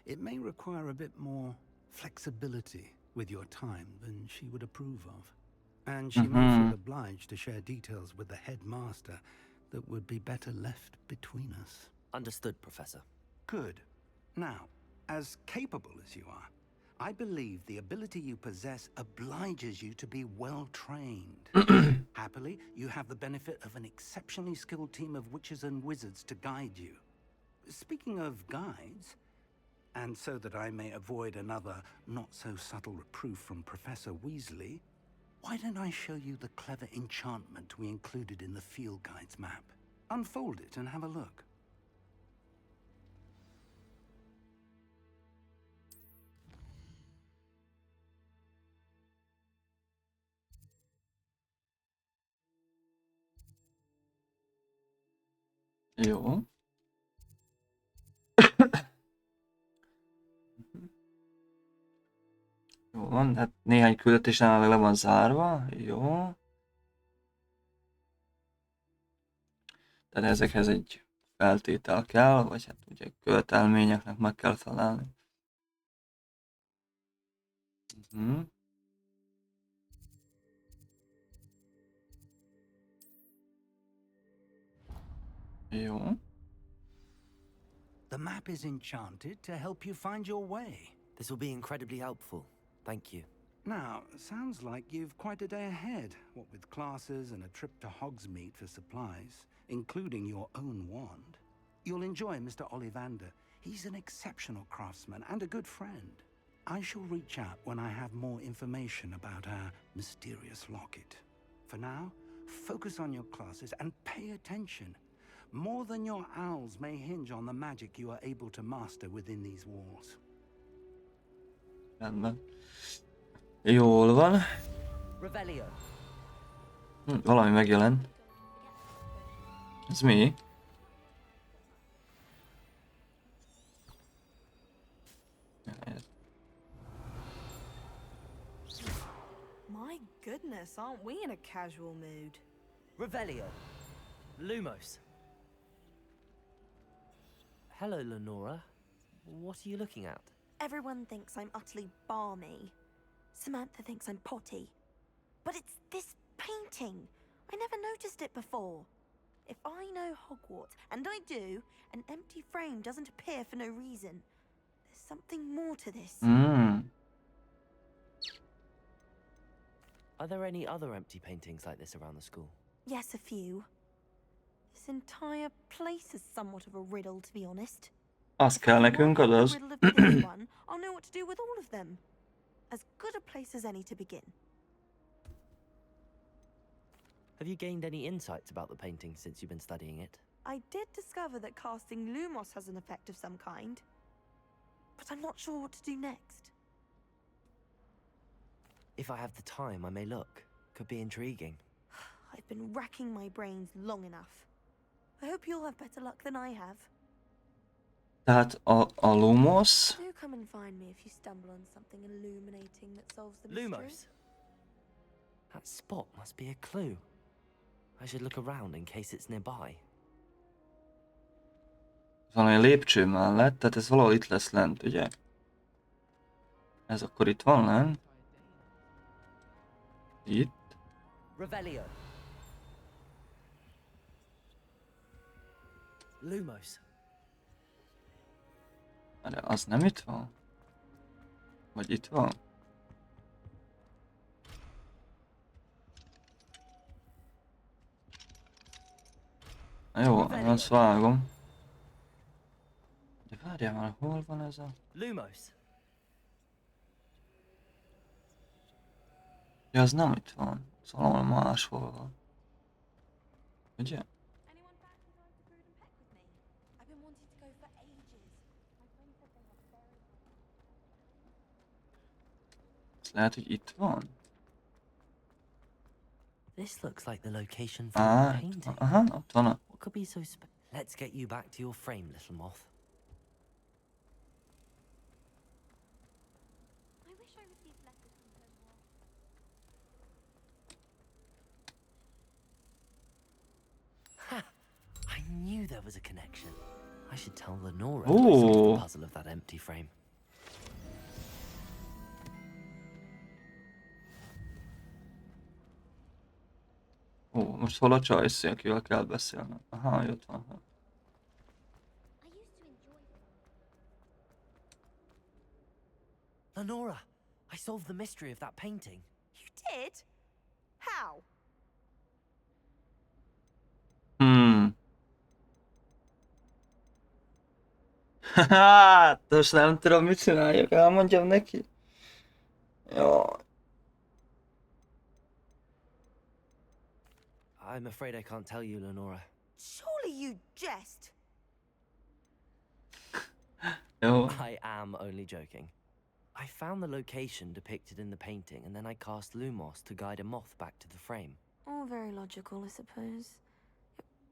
It may require a bit more flexibility with your time than she would approve of. And she may feel obliged to share details with the headmaster that would be better left between us. Understood, Professor. Good. Now, as capable as you are, I believe the ability you possess obliges you to be well-trained. Happily, you have the benefit of an exceptionally skilled team of witches and wizards to guide you. Speaking of guides, and so that I may avoid another not-so-subtle reproof from Professor Weasley, why don't I show you the clever enchantment we included in the field guide's map? Unfold it and have a look. Jó. Jó van, hát néhány küldetés jelenleg le van zárva. Jó. Tehát ezekhez egy feltétel kell, vagy hát ugye követelményeknek meg kell találni. Jó. The map is enchanted to help you find your way. This will be incredibly helpful. Thank you. Now, sounds like you've quite a day ahead, what with classes and a trip to Hogsmeade for supplies, including your own wand. You'll enjoy Mr. Ollivander. He's an exceptional craftsman and a good friend. I shall reach out when I have more information about our mysterious locket. For now, focus on your classes and pay attention. More than your owls may hinge on the magic you are able to master within these walls. Rendben. Jól van. Revelio. Valami megjelent. Ez mi? My goodness, aren't we in a casual mood? Revelio. Lumos. Hello, Lenora. What are you looking at? Everyone thinks I'm utterly balmy. Samantha thinks I'm potty. But it's this painting. I never noticed it before. If I know Hogwarts, and I do, an empty frame doesn't appear for no reason. There's something more to this. Are there any other empty paintings like this around the school? Yes, a few. This entire place is somewhat of a riddle, to be honest. Az kell nekünk, azaz. Riddle of this one, I'll know what to do with all of them. As good a place as any to begin. Have you gained any insights about the painting since you've been studying it? I did discover that casting Lumos has an effect of some kind. But I'm not sure what to do next. If I have the time, I may look. Could be intriguing. I've been racking my brains long enough. I hope you'll have better luck than I have. Tehát a Lumos. Do come and find me if you stumble on something illuminating that solves the mystery. Lumos. That spot must be a clue. I should look around in case it's nearby. Valami lépcső mellett, tehát ez valahol itt lesz lent, ugye? Ez akkor itt van lent. Itt. Revelio. Lumos. De az nem itt van? Vagy itt van? Na jó, azt vágom. De várjál már, hol van ez a... Lumos. Ja, az nem itt van. Szóval valahol máshol van. Ugye? Ez lehet, hogy itt van? This looks like the location for the painting. Aha, ott van. What could be so Let's get you back to your frame, little moth. I wish I received letters from Lenora. Ha! I knew there was a connection. I should tell Lenora I solved the puzzle of that empty frame. Ó, most hol a Csajci, akivel kell beszélnem? Aha, jött van. Lenora, I solved the mystery of that painting. You did? How? Hát, most nem tudom, mit csináljak, elmondjam neki. Jó. I'm afraid I can't tell you, Lenora. Surely you jest. Jó. I am only joking. I found the location depicted in the painting, and then I cast Lumos to guide a moth back to the frame. All very logical, I suppose.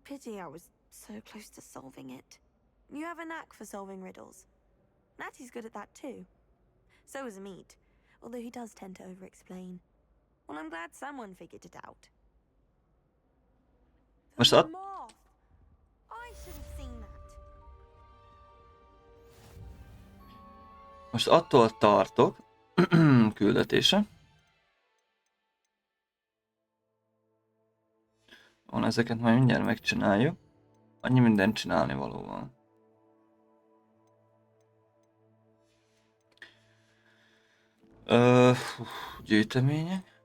Pity I was so close to solving it. You have a knack for solving riddles. Natty's good at that too. So is Amit, although he does tend to over-explain. Well, I'm glad someone figured it out. Most The moth! I should have seen that. Most attól tartok, küldetése. Van, ezeket majd mindjárt megcsináljuk. Annyi mindent csinálni való van. Gyűjtemények.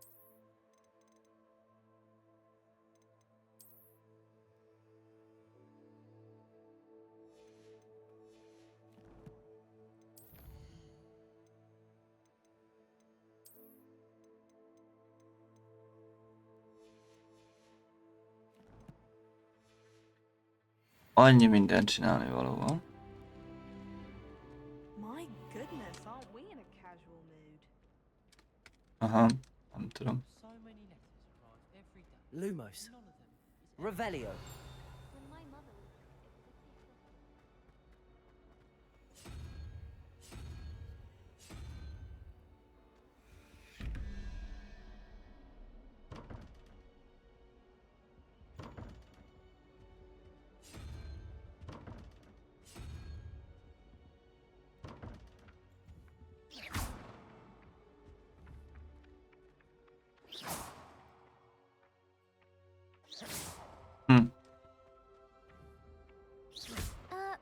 Annyi mindent csinálni való van. My goodness, aren't we in a casual mood? Aha, nem tudom. Lumos. Revelio.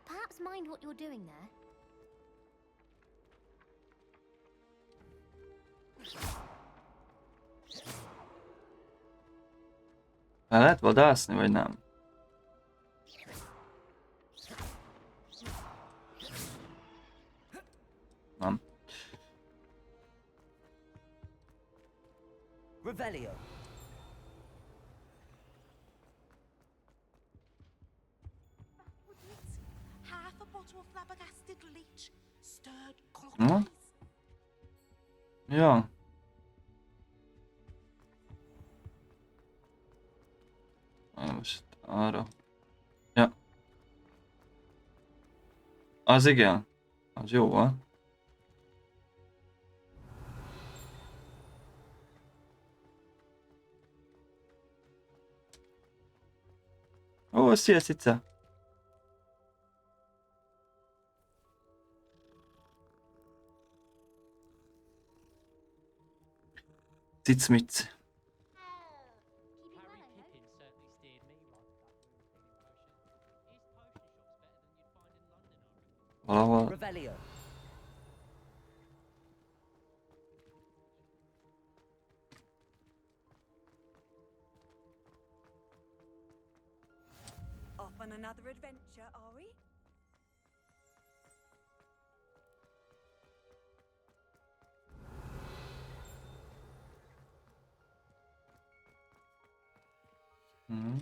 Perhaps mind what you're doing there. El lehet vadászni, vagy nem? Nem. Revelio. Half a bottle of flabbergasted leech, stirred Hm? clockwise. Ja. Most arra. Ja. Az igen. Az jó van. Ó, szia, cica. Cicmic. Valahol. Revelio. Off on another adventure, are we? Mhm.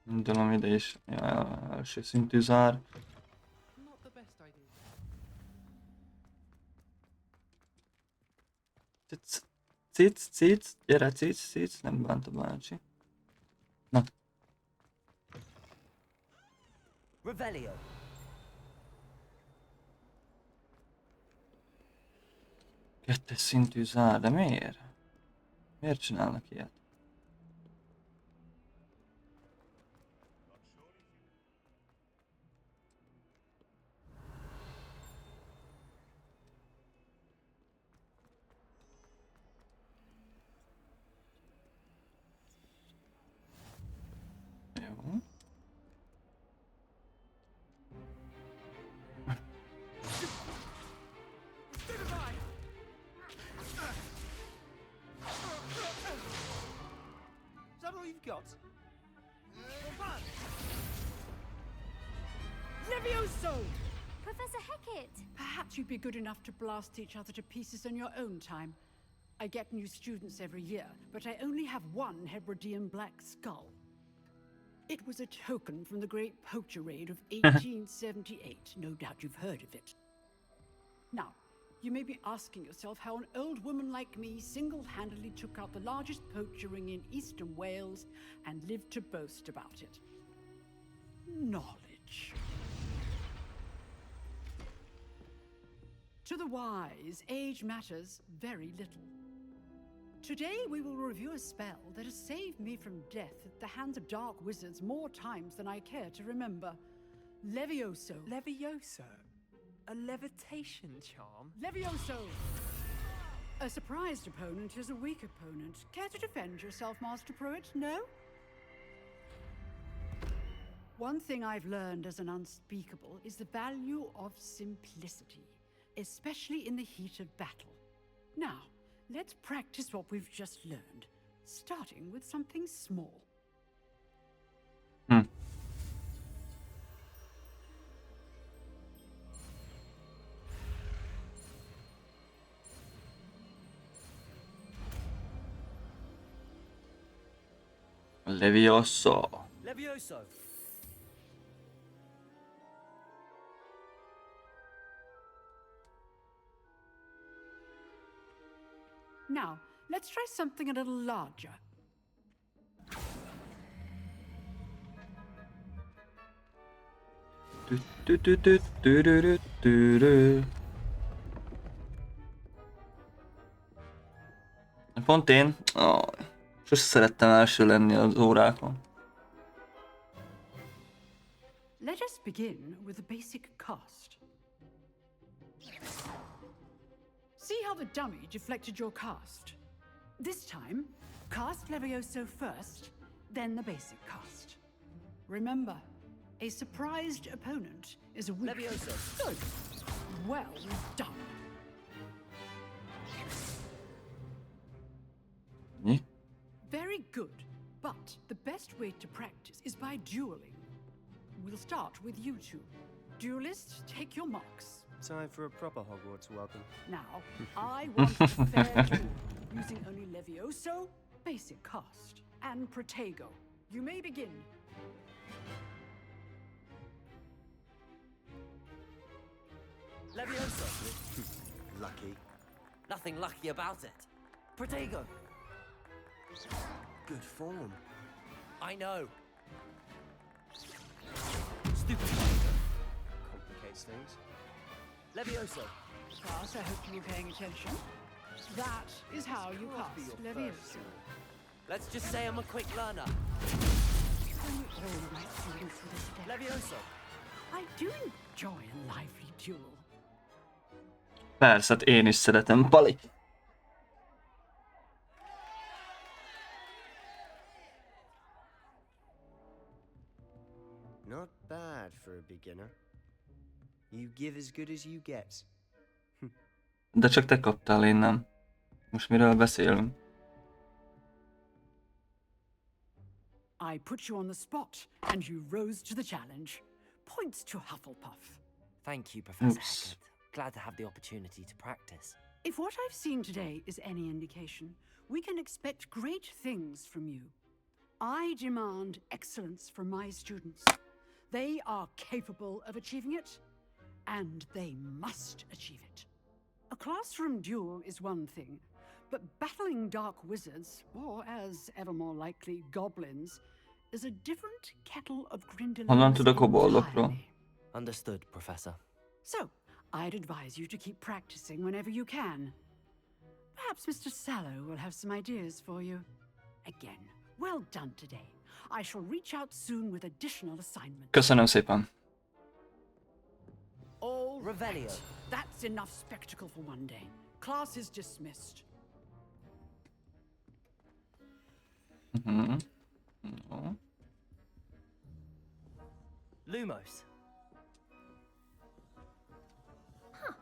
Gondolom ide is. Ja, első szintű zár. Cic, cic, cic, gyere cic, cic, nem bánt a bácsi. Na. Revelio. Kettes szintű zár, de miért? Miért csinálnak ilyet? Jó. Is that all you've got? Levioso! Professor Hecat! Perhaps you'd be good enough to blast each other to pieces in your own time. I get new students every year, but I only have one Hebridean black skull. It was a token from the Great Poacher Raid of 1878. No doubt you've heard of it. Now, you may be asking yourself how an old woman like me single-handedly took out the largest poacher ring in eastern Wales and lived to boast about it. Knowledge. To the wise, age matters very little. Today we will review a spell that has saved me from death at the hands of dark wizards more times than I care to remember. Levioso. Levioso? A levitation charm? Levioso! A surprised opponent is a weak opponent. Care to defend yourself, Master Pruitt? No? One thing I've learned as an unspeakable is the value of simplicity, especially in the heat of battle. Now, let's practice what we've just learned, starting with something small. Levioso. Levioso. Now, let's try something a little larger. Pont én? Sose szerettem első lenni az órákon. Let us begin with the basic cast. See how the dummy deflected your cast? This time, cast Levioso first, then the basic cast. Remember, a surprised opponent is a weak... Levioso. Good. Well done. Very good, but the best way to practice is by dueling. We'll start with you two. Duelists, take your marks. Time for a proper Hogwarts welcome. Now, I want a fair duel, using only Levioso, basic cast, and Protego. You may begin. Levioso. Lucky. Nothing lucky about it. Protego. Good form. I know. Stupid Protego. Complicates things. Levioso. Class, I hope you were paying attention. That is how you cast Levioso. Let's just say I'm a quick learner. Levioso. I do enjoy a lively duel. Persze, hát én is szeretem, Pali. Not bad for a beginner. You give as good as you get. De csak te kaptál, én nem. Most miről beszélünk? I put you on the spot, and you rose to the challenge. Points to Hufflepuff. Thank you, Professor Hecat. Glad to have the opportunity to practice. If what I've seen today is any indication, we can expect great things from you. I demand excellence from my students. They are capable of achieving it, and they must achieve it. A classroom duel is one thing, but battling dark wizards, or as ever more likely, goblins, is a different kettle of Honnan tud a koboldokról? Understood, Professor. So, I'd advise you to keep practicing whenever you can. Perhaps Mr. Sallow will have some ideas for you. Again, well done today. I shall reach out soon with additional assignments. Köszönöm szépen. All Revelio. right. That's enough spectacle for one day. Class is dismissed. Lumos. Huh.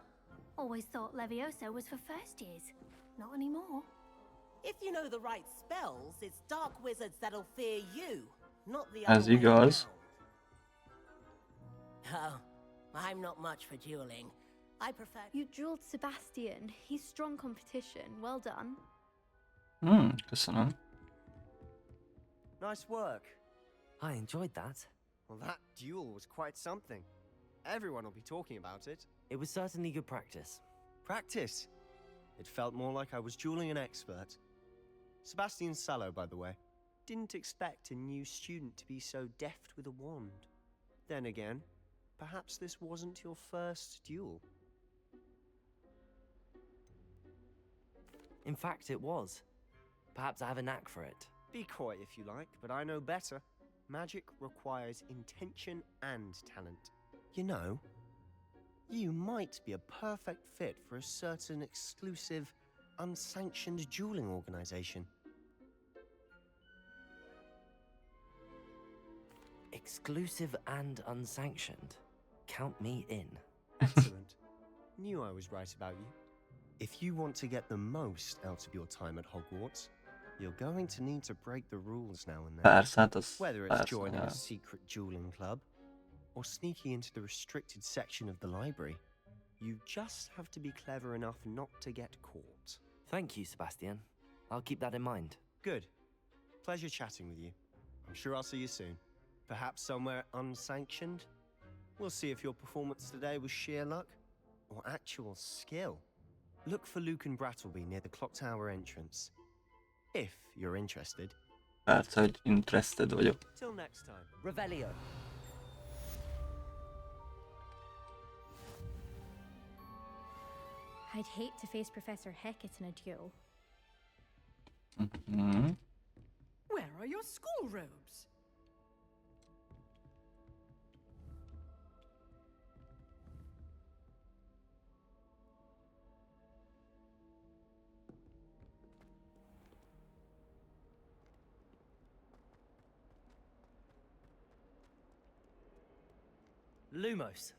Always thought Levioso was for first years. Not anymore. If you know the right spells, it's dark wizards that'll fear you, not the Ez other way igaz. around. Oh, I'm not much for dueling. I prefer... You drilled Sebastian. He's strong competition. Well done. Köszönöm. Nice work. I enjoyed that. Well, that duel was quite something. Everyone will be talking about it. It was certainly good practice. Practice? It felt more like I was dueling an expert. Sebastian Sallow, by the way. Didn't expect a new student to be so deft with a wand. Then again, perhaps this wasn't your first duel. In fact, it was. Perhaps I have a knack for it. Be coy if you like, but I know better. Magic requires intention and talent. You know, you might be a perfect fit for a certain exclusive, unsanctioned dueling organization. Exclusive and unsanctioned. Count me in. Excellent. Knew I was right about you. If you want to get the most out of your time at Hogwarts, you're going to need to break the rules now and then. Persze, hát az Whether it's persze, joining ja. a secret dueling club or sneaking into the restricted section of the library, you just have to be clever enough not to get caught. Thank you, Sebastian. I'll keep that in mind. Good. Pleasure chatting with you. I'm sure I'll see you soon. Perhaps somewhere unsanctioned? We'll see if your performance today was sheer luck or actual skill. Look for Luke and Brattleby near the clock tower entrance. If you're interested. Persze, hogy interested vagyok. Till next time. Revelio. I'd hate to face Professor Hecat in a duel. Where are your school robes? Lumos.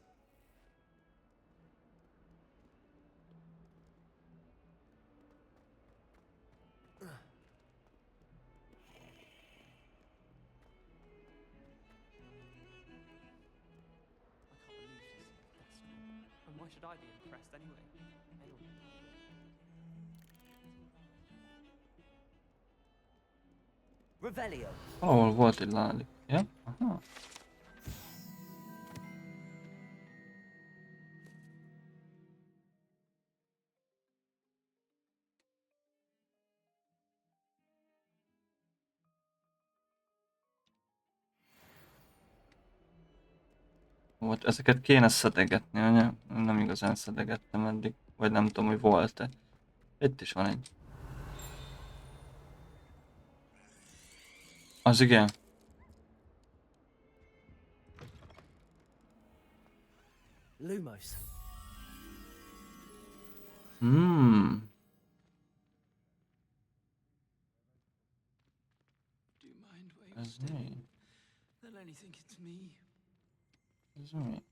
And why should I be impressed anyway? Revelio. Valahol volt egy lálik. Ja? Aha. Volt, ezeket kéne szedegetni, anya? Nem igazán szedegettem eddig. Vagy nem tudom, hogy volt-e. Itt is van egy. Az igen. Lumos. Ez mi? They'll only think it's me. Ez mi?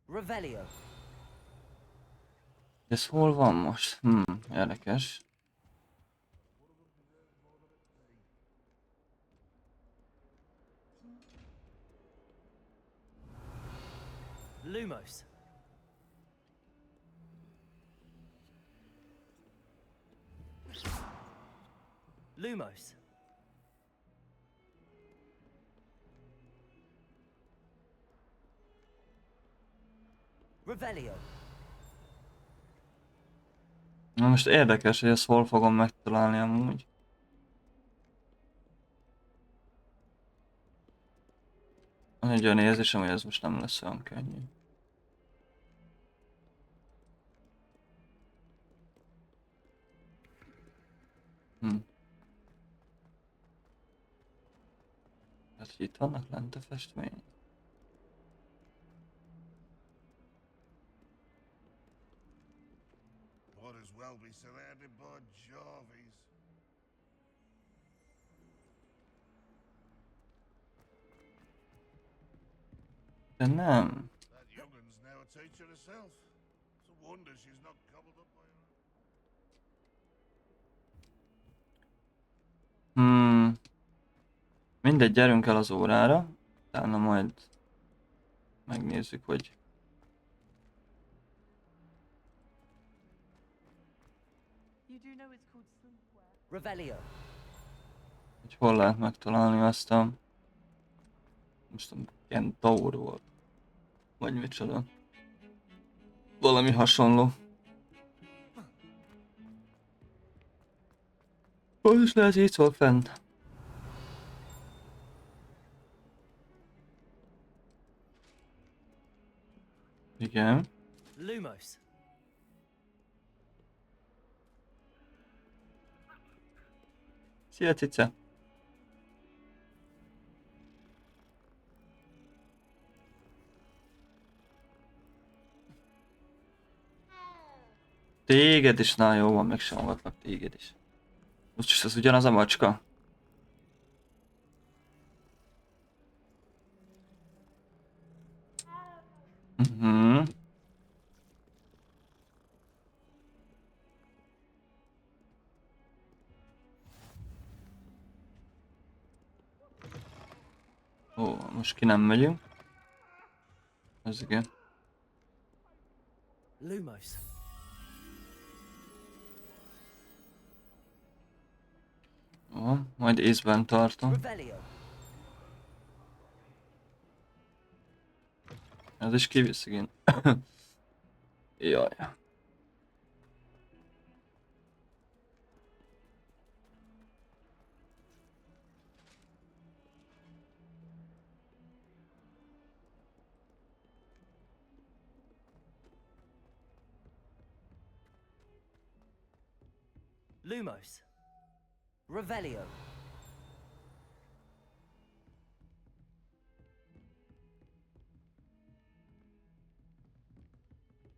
Revelio. Ez hol van most? Érdekes. Lumos. Lumos. Revelio. Na most érdekes, hogy ezt hol fogom megtalálni amúgy. Van egy olyan érzésem, hogy ez most nem lesz olyan könnyű. Hát, hogy itt vannak lent a festmények. Might as well be surrounded by Jarvies. De nem. That youngun's now a teacher herself. It's a wonder she's not gobbled up by her. Mindegy, gyerünk el az órára. Utána majd megnézzük, hogy Revelio. hogy hol lehet megtalálni azt a... most tudom, ilyen Taur volt. Vagy micsoda. Valami hasonló. Hol is lehet így szól fent? Igen. Lumos. Szia, cica! Téged is, na jó van, megsimogatlak téged is. Úgyis ez ugyanaz a macska? Ó, most ki nem megyünk. Ez igen. Lumos. Ó, majd észben tartom. Revelio. Ez is kivisz, igen. Jaj. Lumos. Revelio.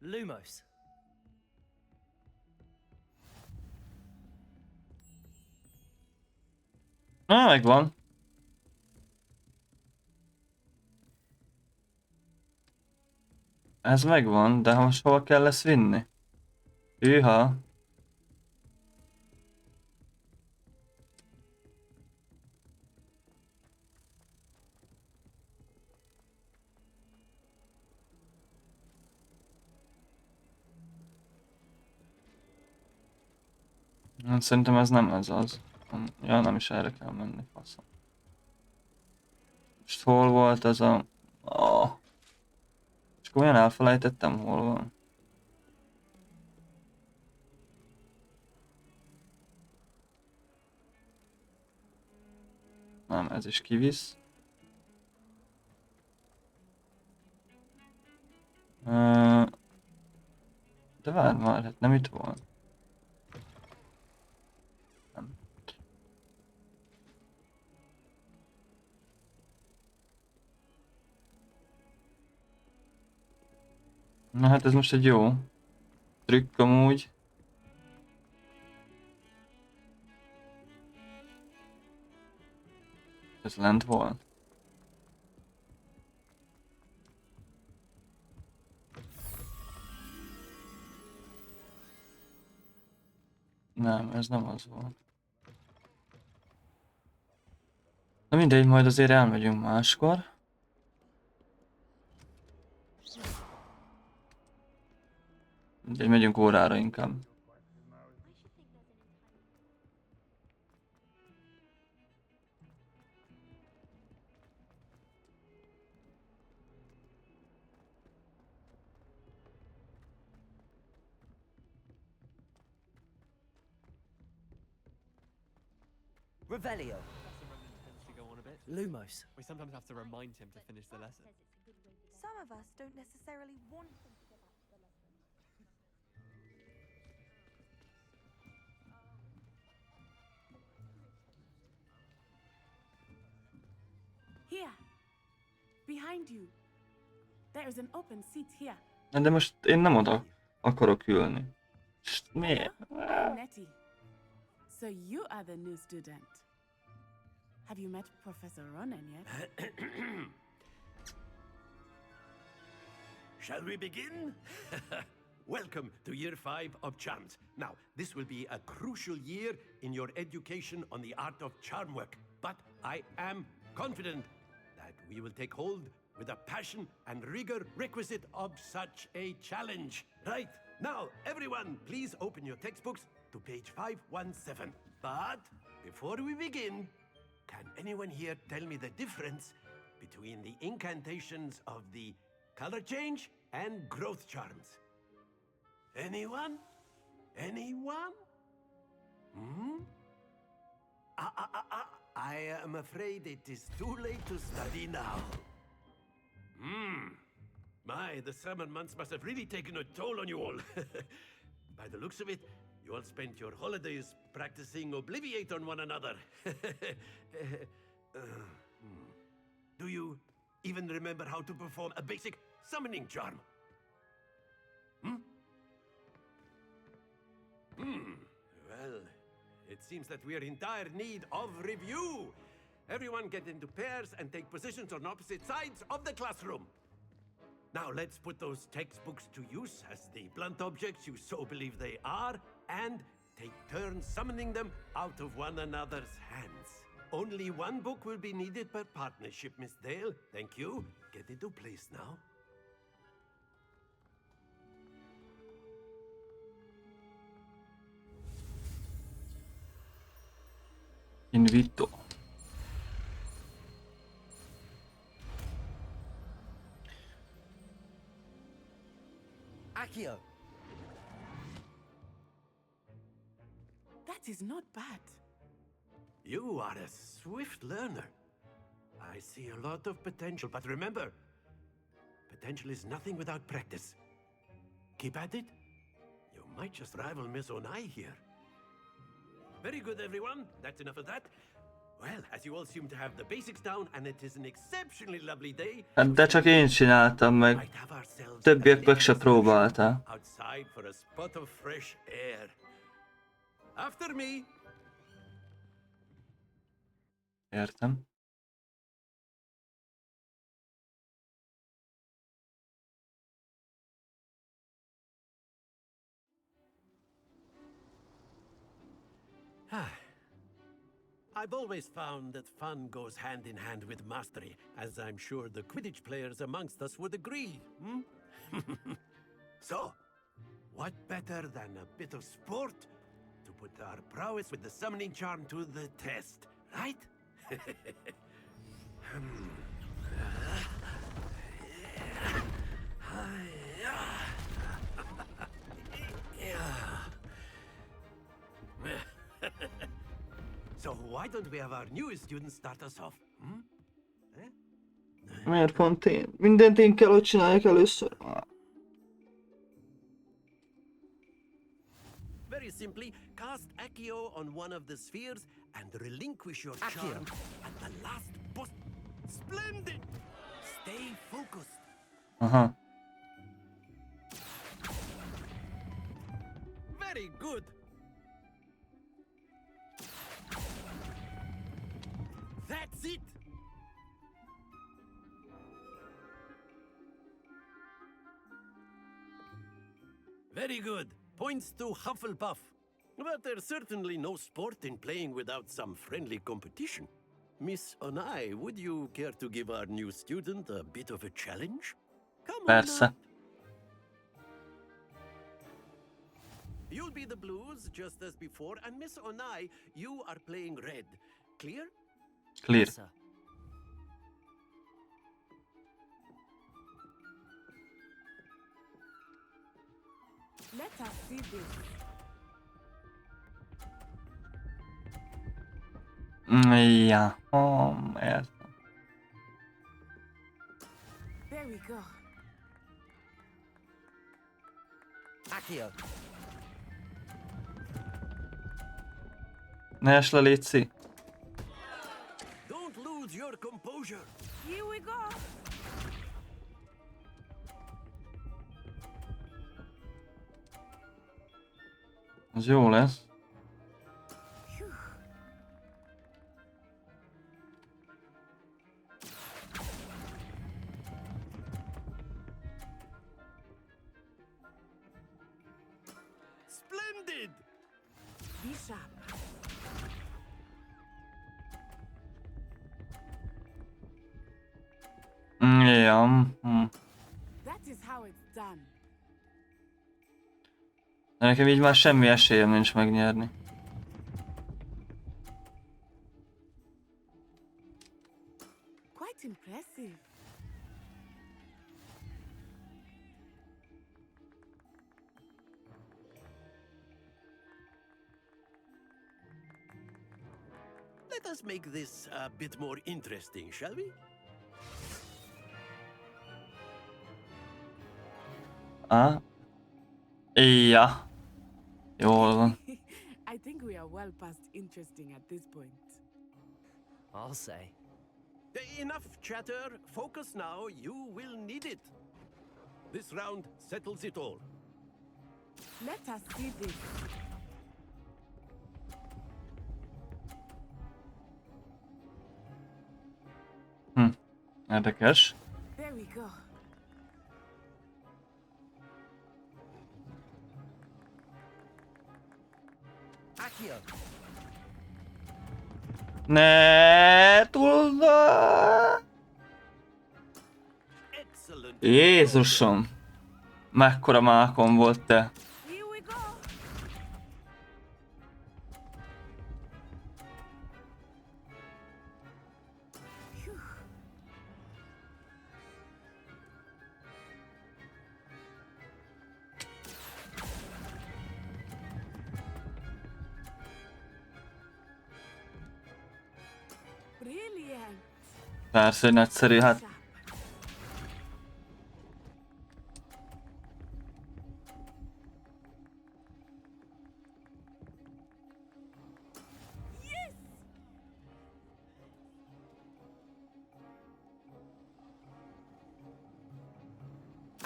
Lumos. Megvan. Ez megvan, de most hova kell ezt vinni? Hűha. Szerintem ez nem ez az. Ja, nem is erre kell menni, faszom. Most hol volt ez a... Oh. És olyan elfelejtettem, hol van. Nem, ez is kivisz. De várj már, hát nem itt volt. Nem. Na hát ez most egy jó trükk amúgy. Ez lent volt. Nem, ez nem az volt. Na mindegy, majd azért elmegyünk máskor. Mindegy, megyünk órára inkább. Revelio. Lumos. We sometimes have to remind him to finish the lesson. Some of us don't necessarily want them to get out the lesson. Here. Behind you. There is an open seat here. De most én nem oda akarok ülni. Miért? Nettie. So you are the new student. Have you met Professor Ronan yet? Shall we begin? Welcome to year 5 of charms. Now, this will be a crucial year in your education on the art of charm work. But I am confident that we will take hold with the passion and rigor requisite of such a challenge. Right, now, everyone, please open your textbooks to page 517. But before we begin, can anyone here tell me the difference between the incantations of the color change and growth charms? Anyone? Anyone? Hmm? I am afraid it is too late to study now. My, the summer months must have really taken a toll on you all. By the looks of it, you all spent your holidays practicing Obliviate on one another. Do you even remember how to perform a basic summoning charm? Well, it seems that we are in dire need of review. Everyone get into pairs and take positions on opposite sides of the classroom. Now let's put those textbooks to use as the blunt objects you so believe they are, and take turns summoning them out of one another's hands. Only one book will be needed per partnership, Miss Dale. Thank you. Get into place now. Invito. Accio. That is not bad. You are a swift learner. I see a lot of potential, but remember, potential is nothing without practice. Keep at it. You might just rival Miss Onai here. Very good, everyone. That's enough of that. Well, as you all seem to have the basics down, and it is an exceptionally lovely day. Hát de csak én csináltam meg. Többiek meg se próbálták. Outside for a spot of fresh air. After me. Értem. I've always found that fun goes hand in hand with mastery, as I'm sure the Quidditch players amongst us would agree. So, what better than a bit of sport to put our prowess with the summoning charm to the test, right? So why don't we have our newest students start us off? Miért pont én? Mindent én kell, hogy csináljak először. Very simply, cast Accio on one of the spheres and relinquish your charm at the last boss. Splendid! Stay focused. Aha. Very good. That's it. Very good. Points to Hufflepuff. But there's certainly no sport in playing without some friendly competition. Miss Onai, would you care to give our new student a bit of a challenge? Come on Persze. up. You'll be the blues, just as before, and Miss Onai, you are playing red. Clear? Clear. Let us see this. Ja. Értem. There we go. Accio. Ne es le, létszi. Don't lose your composure. Here we go. Az jó lesz. Splendid! Be sharp. Ja. That is how it's done. De nekem így már semmi esélyem nincs megnyerni. Quite impressive. Let us make this a bit more interesting, shall we? Ja. Jól van. I think we are well past interesting at this point. I'll say. Enough chatter. Focus now. You will need it. This round settles it all. Let us see this. Érdekes. There we go. Accio. Ne tudna! Jézusom! Mekkora mákon volt te! Here we go. Brilliant. Persze, hogy nagyszerű, hát...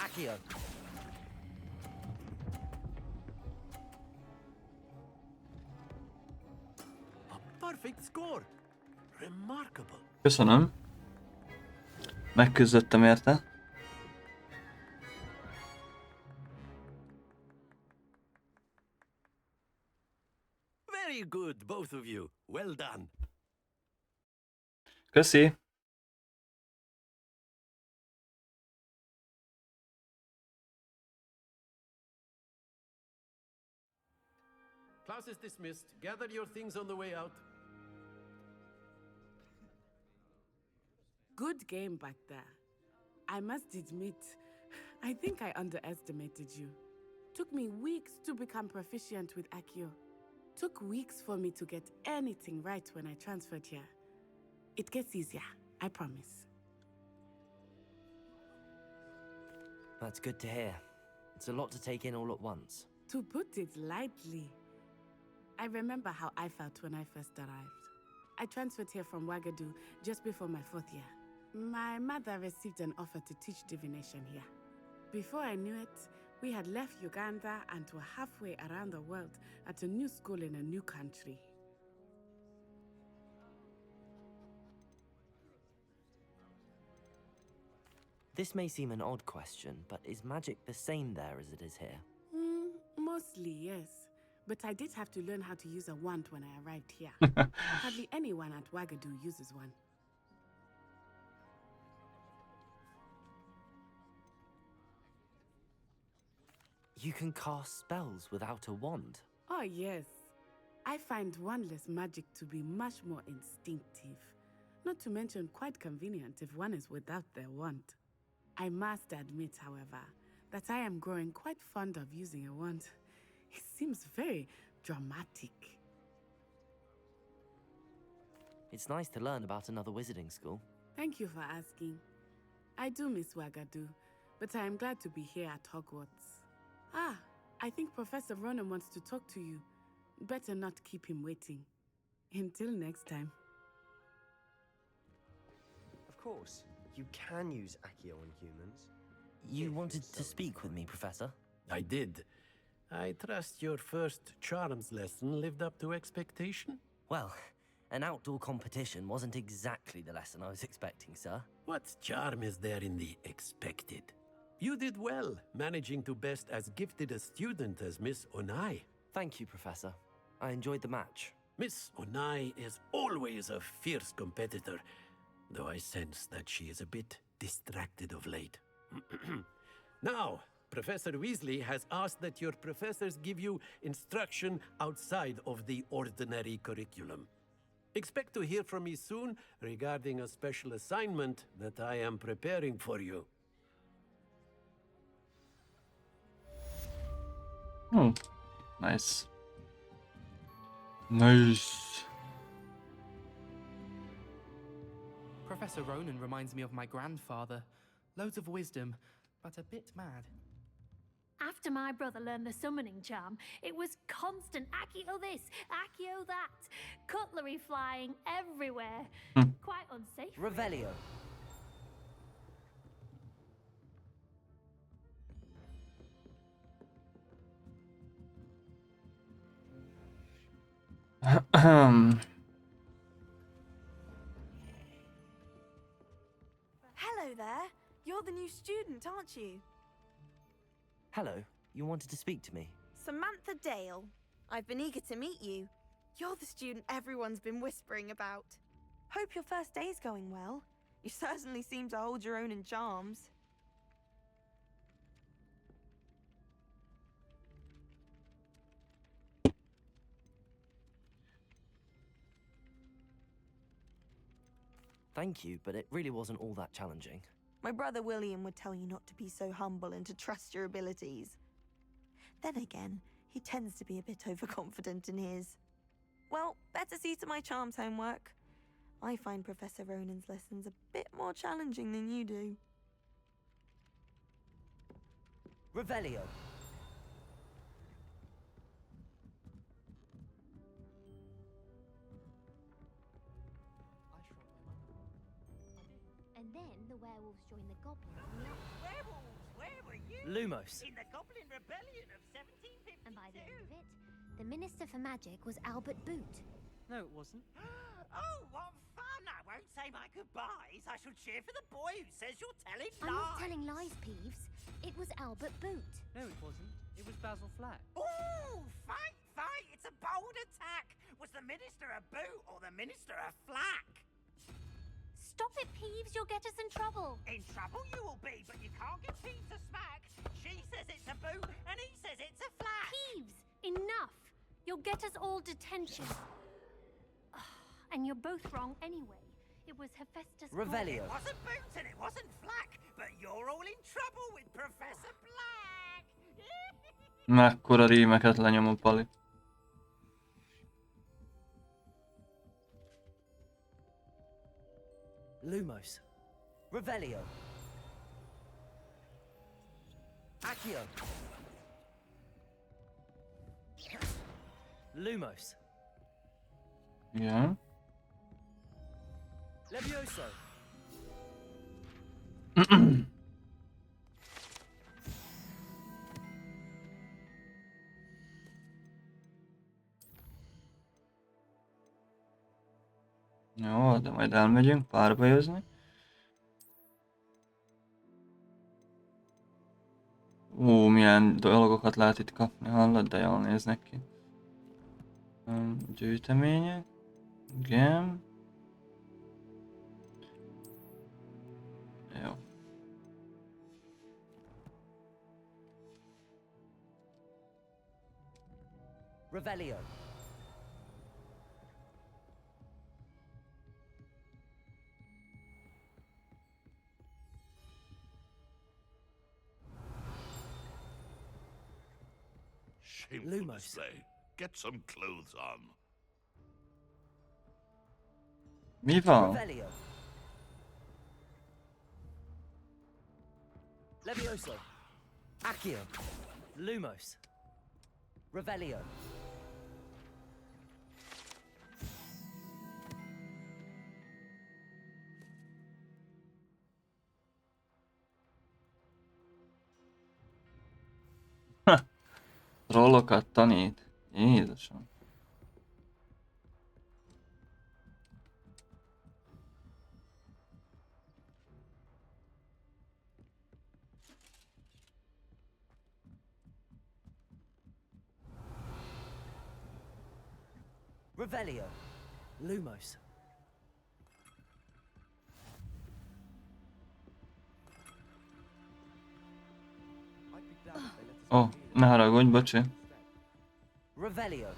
Accio. A perfect score. Remarkable. Köszönöm. Megküzdöttem érte. Very good, both of you. Well done. Köszi. Class is dismissed. Gather your things on the way out. Good game back there. I must admit, I think I underestimated you. Took me weeks to become proficient with Accio. Took weeks for me to get anything right when I transferred here. It gets easier, I promise. That's good to hear. It's a lot to take in all at once. To put it lightly, I remember how I felt when I first arrived. I transferred here from Wagadu just before my 4th year. My mother received an offer to teach divination here. Before I knew it, we had left Uganda and were halfway around the world at a new school in a new country. This may seem an odd question, but is magic the same there as it is here? Mostly, yes. But I did have to learn how to use a wand when I arrived here. Hardly anyone at Wagadu uses one. You can cast spells without a wand. Oh, yes. I find wandless magic to be much more instinctive. Not to mention quite convenient if one is without their wand. I must admit, however, that I am growing quite fond of using a wand. It seems very dramatic. It's nice to learn about another wizarding school. Thank you for asking. I do miss Wagadu, but I am glad to be here at Hogwarts. Ah, I think Professor Ronan wants to talk to you. Better not keep him waiting. Until next time. Of course, you can use Accio on humans. You wanted to speak with me, Professor? I did. I trust your first charms lesson lived up to expectation? Well, an outdoor competition wasn't exactly the lesson I was expecting, sir. What charm is there in the expected? You did well, managing to best as gifted a student as Miss Onai. Thank you, Professor. I enjoyed the match. Miss Onai is always a fierce competitor, though I sense that she is a bit distracted of late. Now, Professor Weasley has asked that your professors give you instruction outside of the ordinary curriculum. Expect to hear from me soon regarding a special assignment that I am preparing for you. Nice. Nice. Professor Ronan reminds me of my grandfather. Loads of wisdom, but a bit mad. After my brother learned the summoning charm, it was constant Accio this, Accio that. Cutlery flying everywhere. Quite unsafe. Revelio. Hello there. You're the new student, aren't you? Hello. You wanted to speak to me? Samantha Dale. I've been eager to meet you. You're the student everyone's been whispering about. Hope your first day's going well. You certainly seem to hold your own in charms. Thank you, but it really wasn't all that challenging. My brother William would tell you not to be so humble and to trust your abilities. Then again, he tends to be a bit overconfident in his. Well, better see to my charms homework. I find Professor Ronan's lessons a bit more challenging than you do. Revelio. And then the werewolves join the goblins. Werewolves! Where were you? Lumos. In the Goblin Rebellion of 1752. And by the end of it, the Minister for Magic was Albert Boot. No, it wasn't. Oh, what fun! I won't say my goodbyes. I shall cheer for the boy who says you're telling lies. I'm not telling lies, Peeves. It was Albert Boot. No, it wasn't. It was Basil Flack. Ooh, fight! It's a bold attack. Was the Minister a boot or the Minister a flack? Stop it, Peeves. You'll get us in trouble. In trouble you will be, but you can't get Peeves to smack. She says it's a boot and he says it's a flack. Peeves, enough. You'll get us all detention. And you're both wrong anyway. It was Hephaestus. Revelio. It wasn't boot and it wasn't flack, but you're all in trouble with Professor Black. Mekkora rímeket lenyom a Pali. Lumos. Revelio. Accio. Lumos. Igen. Levioso. Jó, de majd elmegyünk párbajozni. Milyen dolgokat lehet itt kapni, hallod, de jól néznek ki. Gyűjtemények. Igen. Jó. Revelio. Shameful display. Get some clothes on. Mi van? Revelio. Levioso. Accio. Lumos. Revelio. Trollokat tanít. Jézusom. Revelio. Lumos. Ó, ne haragudj, bocsi. Revelio.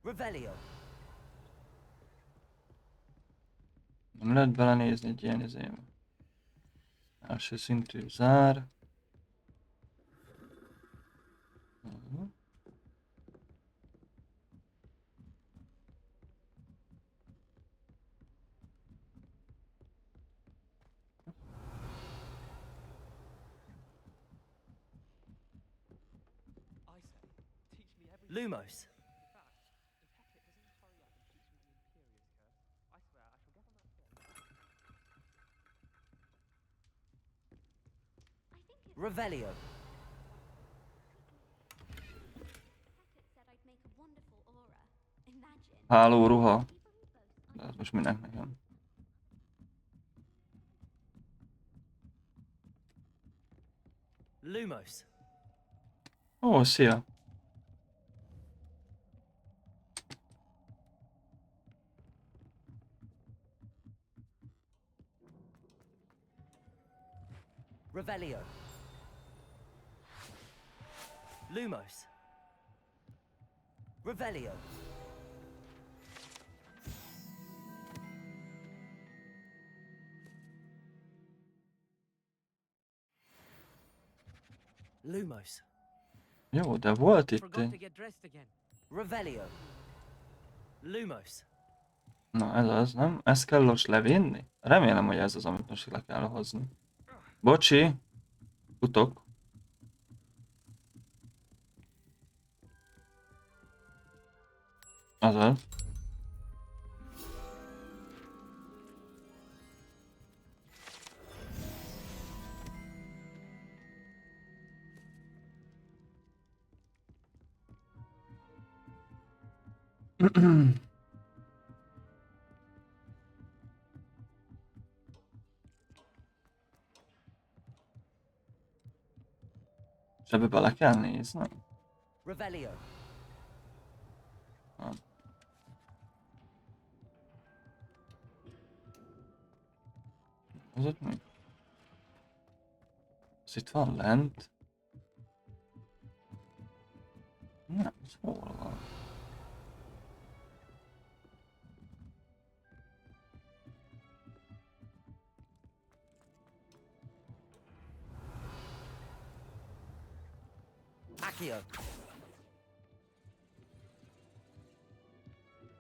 Revelio. Nem lehet belenézni egy ilyen izébe. Első szintű zár. Lumos. Revelio. Háló ruha. De ez most minek nekem? Lumos. Ó, szia! Revelio. Lumos. Revelio. Lumos. Jó, de volt itt Forgot to egy... get dressed again. Revelio. Lumos. Na ez az, nem? Ezt kell most levinni? Remélem, hogy ez az, amit most le kell hozni. Bocsi! Futok. Azaz. És ebbe bele kell nézni? Revelio. Az ott mi? Ez itt van lent? Nem, ez hol van? Accio.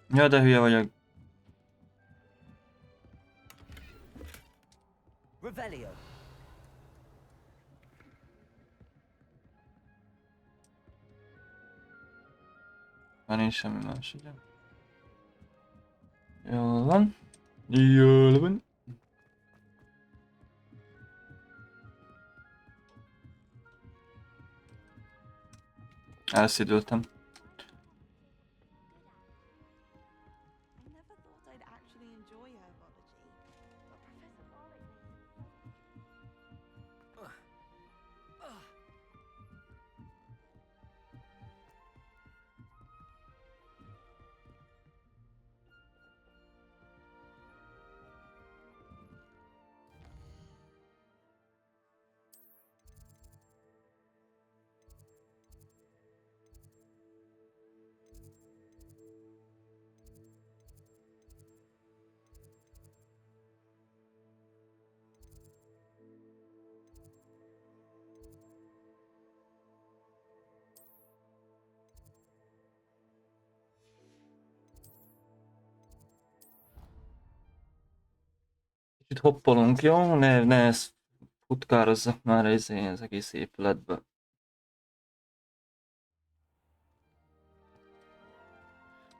Ja, de hülye vagyok. Revelio. Már nincs semmi más, ugye? Jól van. Jól van. Elszidültem. Kicsit hoppolunk, jó? Ne ezt futkározzak már az egész épületbe.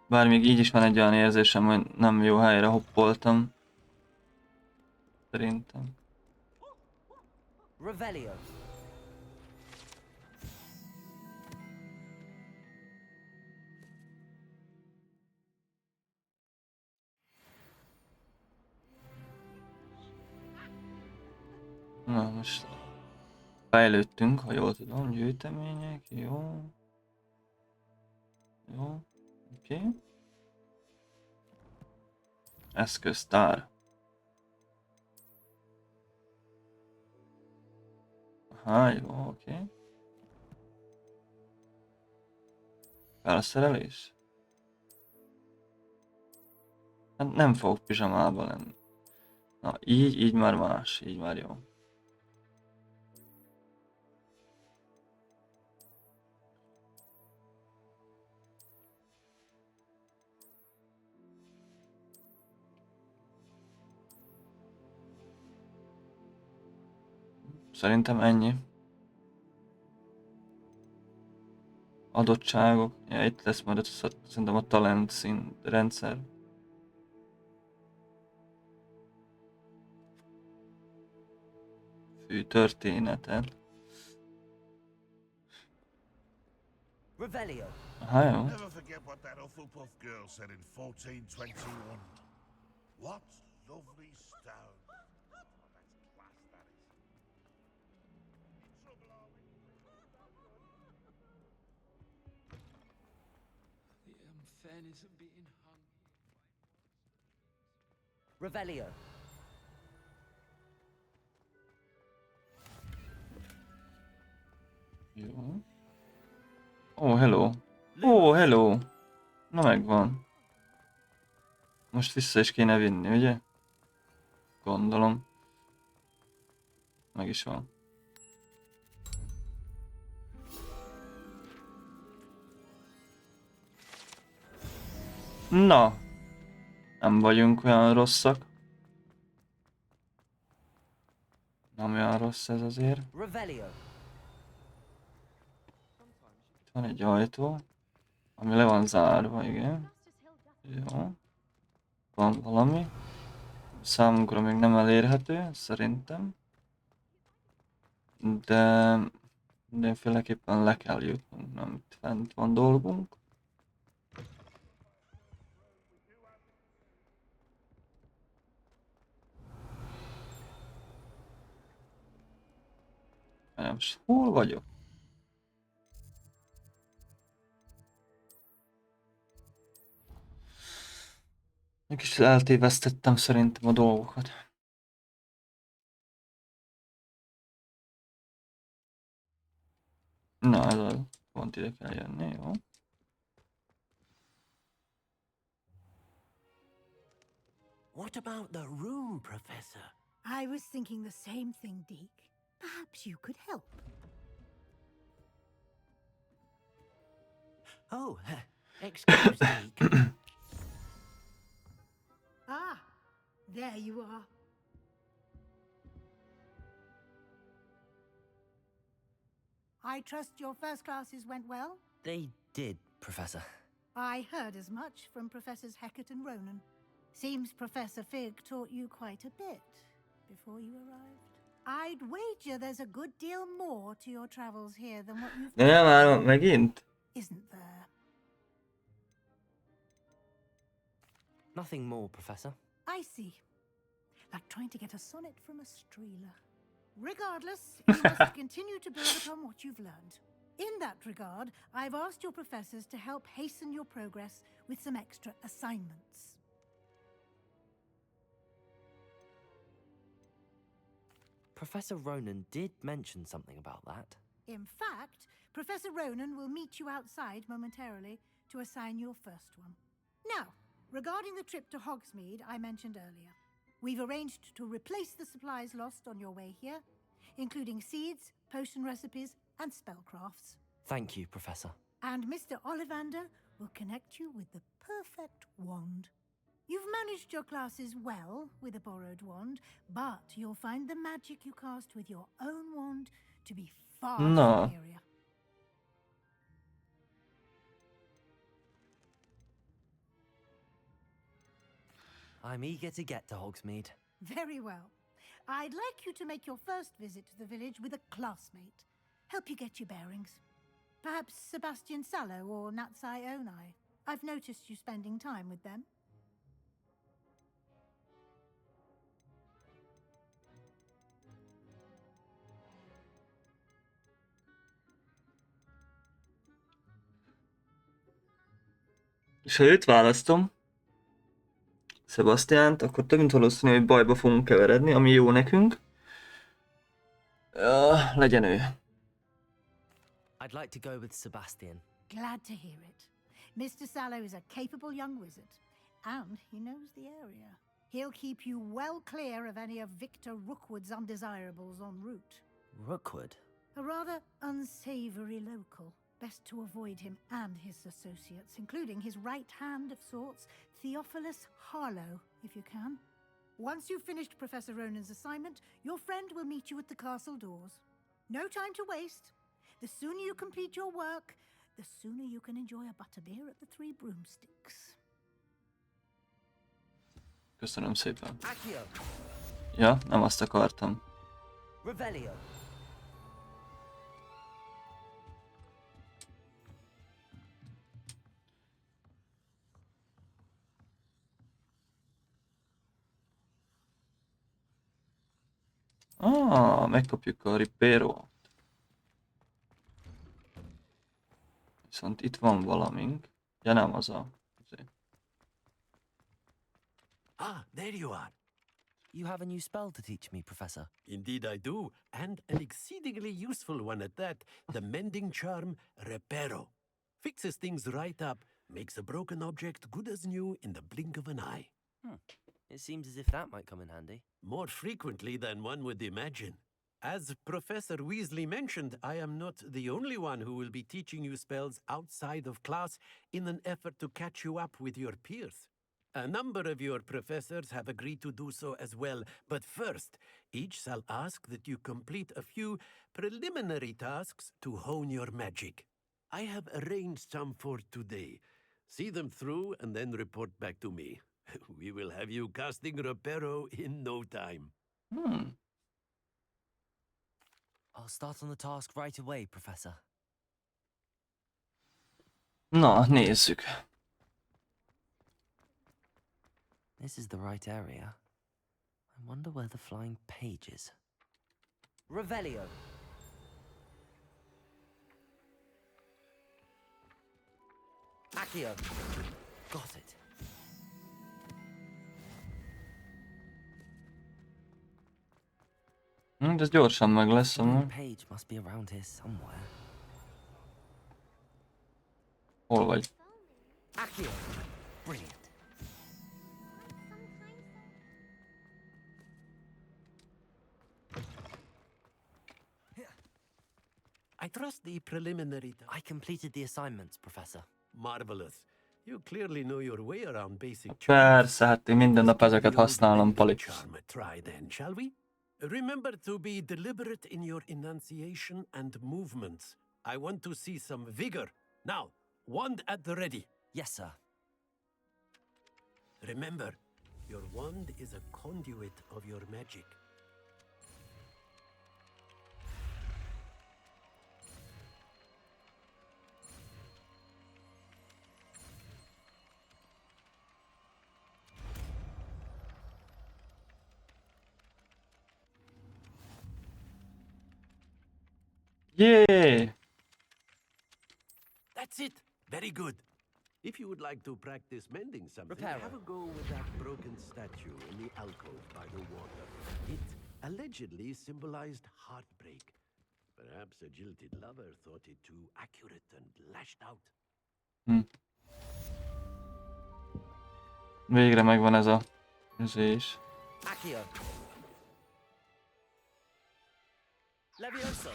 Bár még így is van egy olyan érzésem, hogy nem jó helyre hoppoltam. Szerintem. Revelio. Na most fejlődtünk, ha jól tudom, gyűjtemények, jó. Jó, oké. Okay. Eszköztár. Aha, jó, oké. Okay. Felszerelés? Hát nem fogok pizsamában lenni. Na, így már más, így már jó. Szerintem ennyi. Adottságok. Ja, itt lesz majd szerintem a talent szint rendszer. Fő történetet. Revelio. Aha, jó. Never forget what that Hufflepuff girl said in 1421. What lovely stone. Unfairness of being hung. Revelio. Jó. Ó, hello. Ó, hello. Na megvan. Most vissza is kéne vinni, ugye? Gondolom. Meg is van. Na, nem vagyunk olyan rosszak. Nem olyan rossz ez azért. Itt van egy ajtó, ami le van zárva, igen. Jó. Van valami. Számunkra még nem elérhető, szerintem. De mindenféleképpen le kell jutnunk, nem itt fent van dolgunk. Most hol vagyok? Egy kis eltévesztettem szerintem a dolgokat. Na, ez a pont ide kell jönni, jó? What about the room, Professor? I was thinking the same thing, Deke. Perhaps you could help. Oh, excuse me. Ah, there you are. I trust your first classes went well? They did, Professor. I heard as much from Professors Hecat and Ronan. Seems Professor Fig taught you quite a bit before you arrived. I'd wager there's a good deal more to your travels here than what you've De nem állom megint. Isn't there? Nothing more, Professor. I see. Like trying to get a sonnet from a streeler. Regardless, you must continue to build upon what you've learned. In that regard, I've asked your professors to help hasten your progress with some extra assignments. Professor Ronan did mention something about that. In fact, Professor Ronan will meet you outside momentarily to assign your first one. Now, regarding the trip to Hogsmeade I mentioned earlier, we've arranged to replace the supplies lost on your way here, including seeds, potion recipes, and spellcrafts. Thank you, Professor. And Mr. Ollivander will connect you with the perfect wand. You've managed your classes well with a borrowed wand, but you'll find the magic you cast with your own wand to be far superior. I'm eager to get to Hogsmeade. Very well. I'd like you to make your first visit to the village with a classmate. Help you get your bearings. Perhaps Sebastian Sallow or Natsai Onai. I've noticed you spending time with them. És ha őt választom, Sebastiánt, akkor több mint valószínű, hogy bajba fogunk keveredni, ami jó nekünk. Legyen ő. I'd like to go with Sebastian. Glad to hear it. Mr. Sallow is a capable young wizard, and he knows the area. He'll keep you well clear of any of Victor Rookwood's undesirables en route. Rookwood? A rather unsavory local. Best to avoid him and his associates, including his right hand of sorts, Theophilus Harlow, if you can. Once you've finished Professor Ronan's assignment, your friend will meet you at the castle doors. No time to waste. The sooner you complete your work, the sooner you can enjoy a butterbeer at the Three Broomsticks. Köszönöm szépen. Accio. Ja, nem azt akartam. Revelio. Megkapjuk a Ripero-t. Viszont itt van valamink. Ja, nem az a... Ah, there you are. You have a new spell to teach me, Professor. Indeed I do, and an exceedingly useful one at that. The mending charm, Repero. Fixes things right up, makes a broken object good as new in the blink of an eye. It seems as if that might come in handy. More frequently than one would imagine. As Professor Weasley mentioned, I am not the only one who will be teaching you spells outside of class in an effort to catch you up with your peers. A number of your professors have agreed to do so as well, but first, each shall ask that you complete a few preliminary tasks to hone your magic. I have arranged some for today. See them through and then report back to me. We will have you casting Reparo in no time. I'll start on the task right away, Professor. Na, nézzük. This is the right area. I wonder where the flying page is. Revelio. Accio. Got it. Ez gyorsan meg lesz The amúgy. page must be around here somewhere. Hol vagy? Accio. Brilliant. I trust the preliminary... I completed the assignments, Professor. Marvelous. You clearly know your way around basic Persze, hát én minden nap ezeket használom, Pali. charm a try then, shall we? Remember to be deliberate in your enunciation and movements. I want to see some vigor. Now, wand at the ready. Yes, sir. Remember, your wand is a conduit of your magic. Yay! That's it. Very good. If you would like to practice mending something, Reparo. have a go with that broken statue in the alcove by the water. It allegedly symbolized heartbreak. Perhaps a jilted lover thought it too accurate and lashed out. Végre megvan ez a is. Accio. Levioso.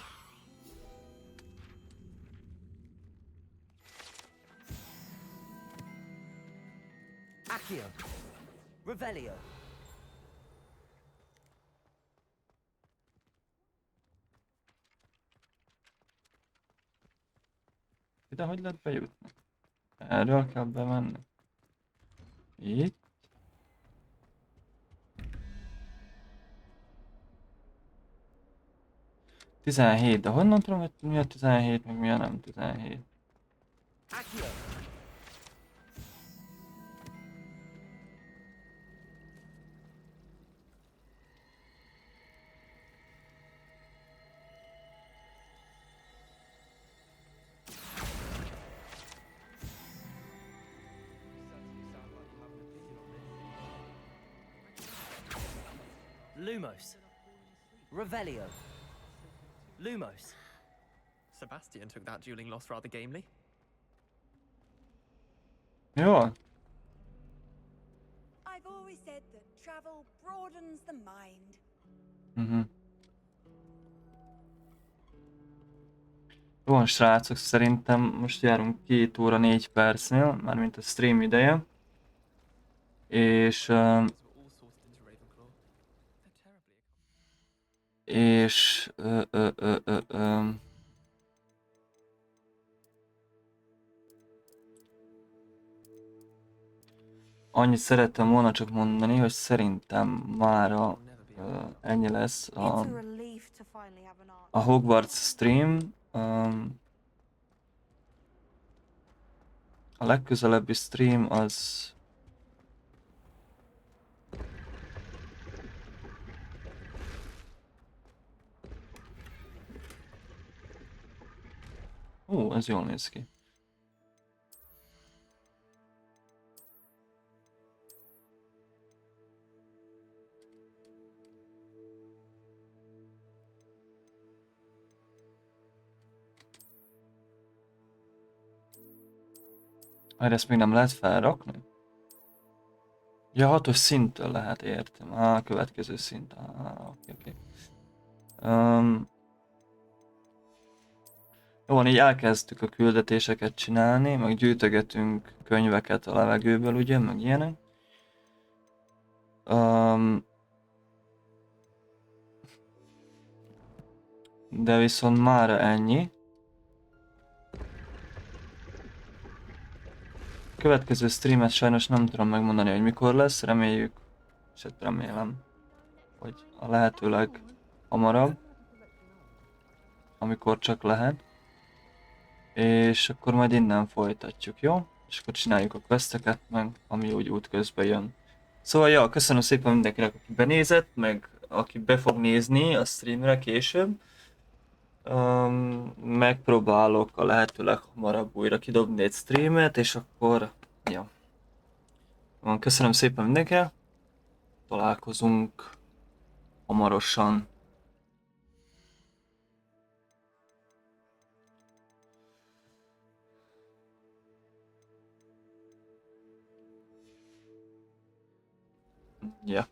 Accio. Revelio. Ide hogy lehet bejutni? Erről kell bemenni. Itt. Tizenhét, de honnan tudom, hogy mi a 17, meg mi a nem 17? Accio. Lumos. Revelio. Lumos. Sebastian took that dueling loss rather gamely. Jó. I've always said that travel broadens the mind. Jó, srácok, szerintem most járunk 2 óra 4 percnél, mármint a stream ideje. És... Annyit szerettem volna csak mondani, hogy szerintem mára ennyi lesz a Hogwarts stream. A legközelebbi stream az... Ó, ez jól néz ki. Már ezt még nem lehet felrakni? Ja, 6-os szinttől lehet, értem. Következő szint. Oké. Jó van, így elkezdtük a küldetéseket csinálni, meg gyűjtögetünk könyveket a levegőből, ugye, meg ilyenek. De viszont mára ennyi. Következő streamet sajnos nem tudom megmondani, hogy mikor lesz, reméljük, és hát remélem, hogy a lehetőleg hamarabb, amikor csak lehet. És akkor majd innen folytatjuk, jó? És akkor csináljuk a questeket, meg ami úgy útközben jön. Szóval ja, köszönöm szépen mindenkinek, aki benézett, meg aki be fog nézni a streamre később. Megpróbálok a lehetőleg hamarabb újra kidobni egy streamet, és akkor, ja. Köszönöm szépen mindenkinek, találkozunk hamarosan. Ja.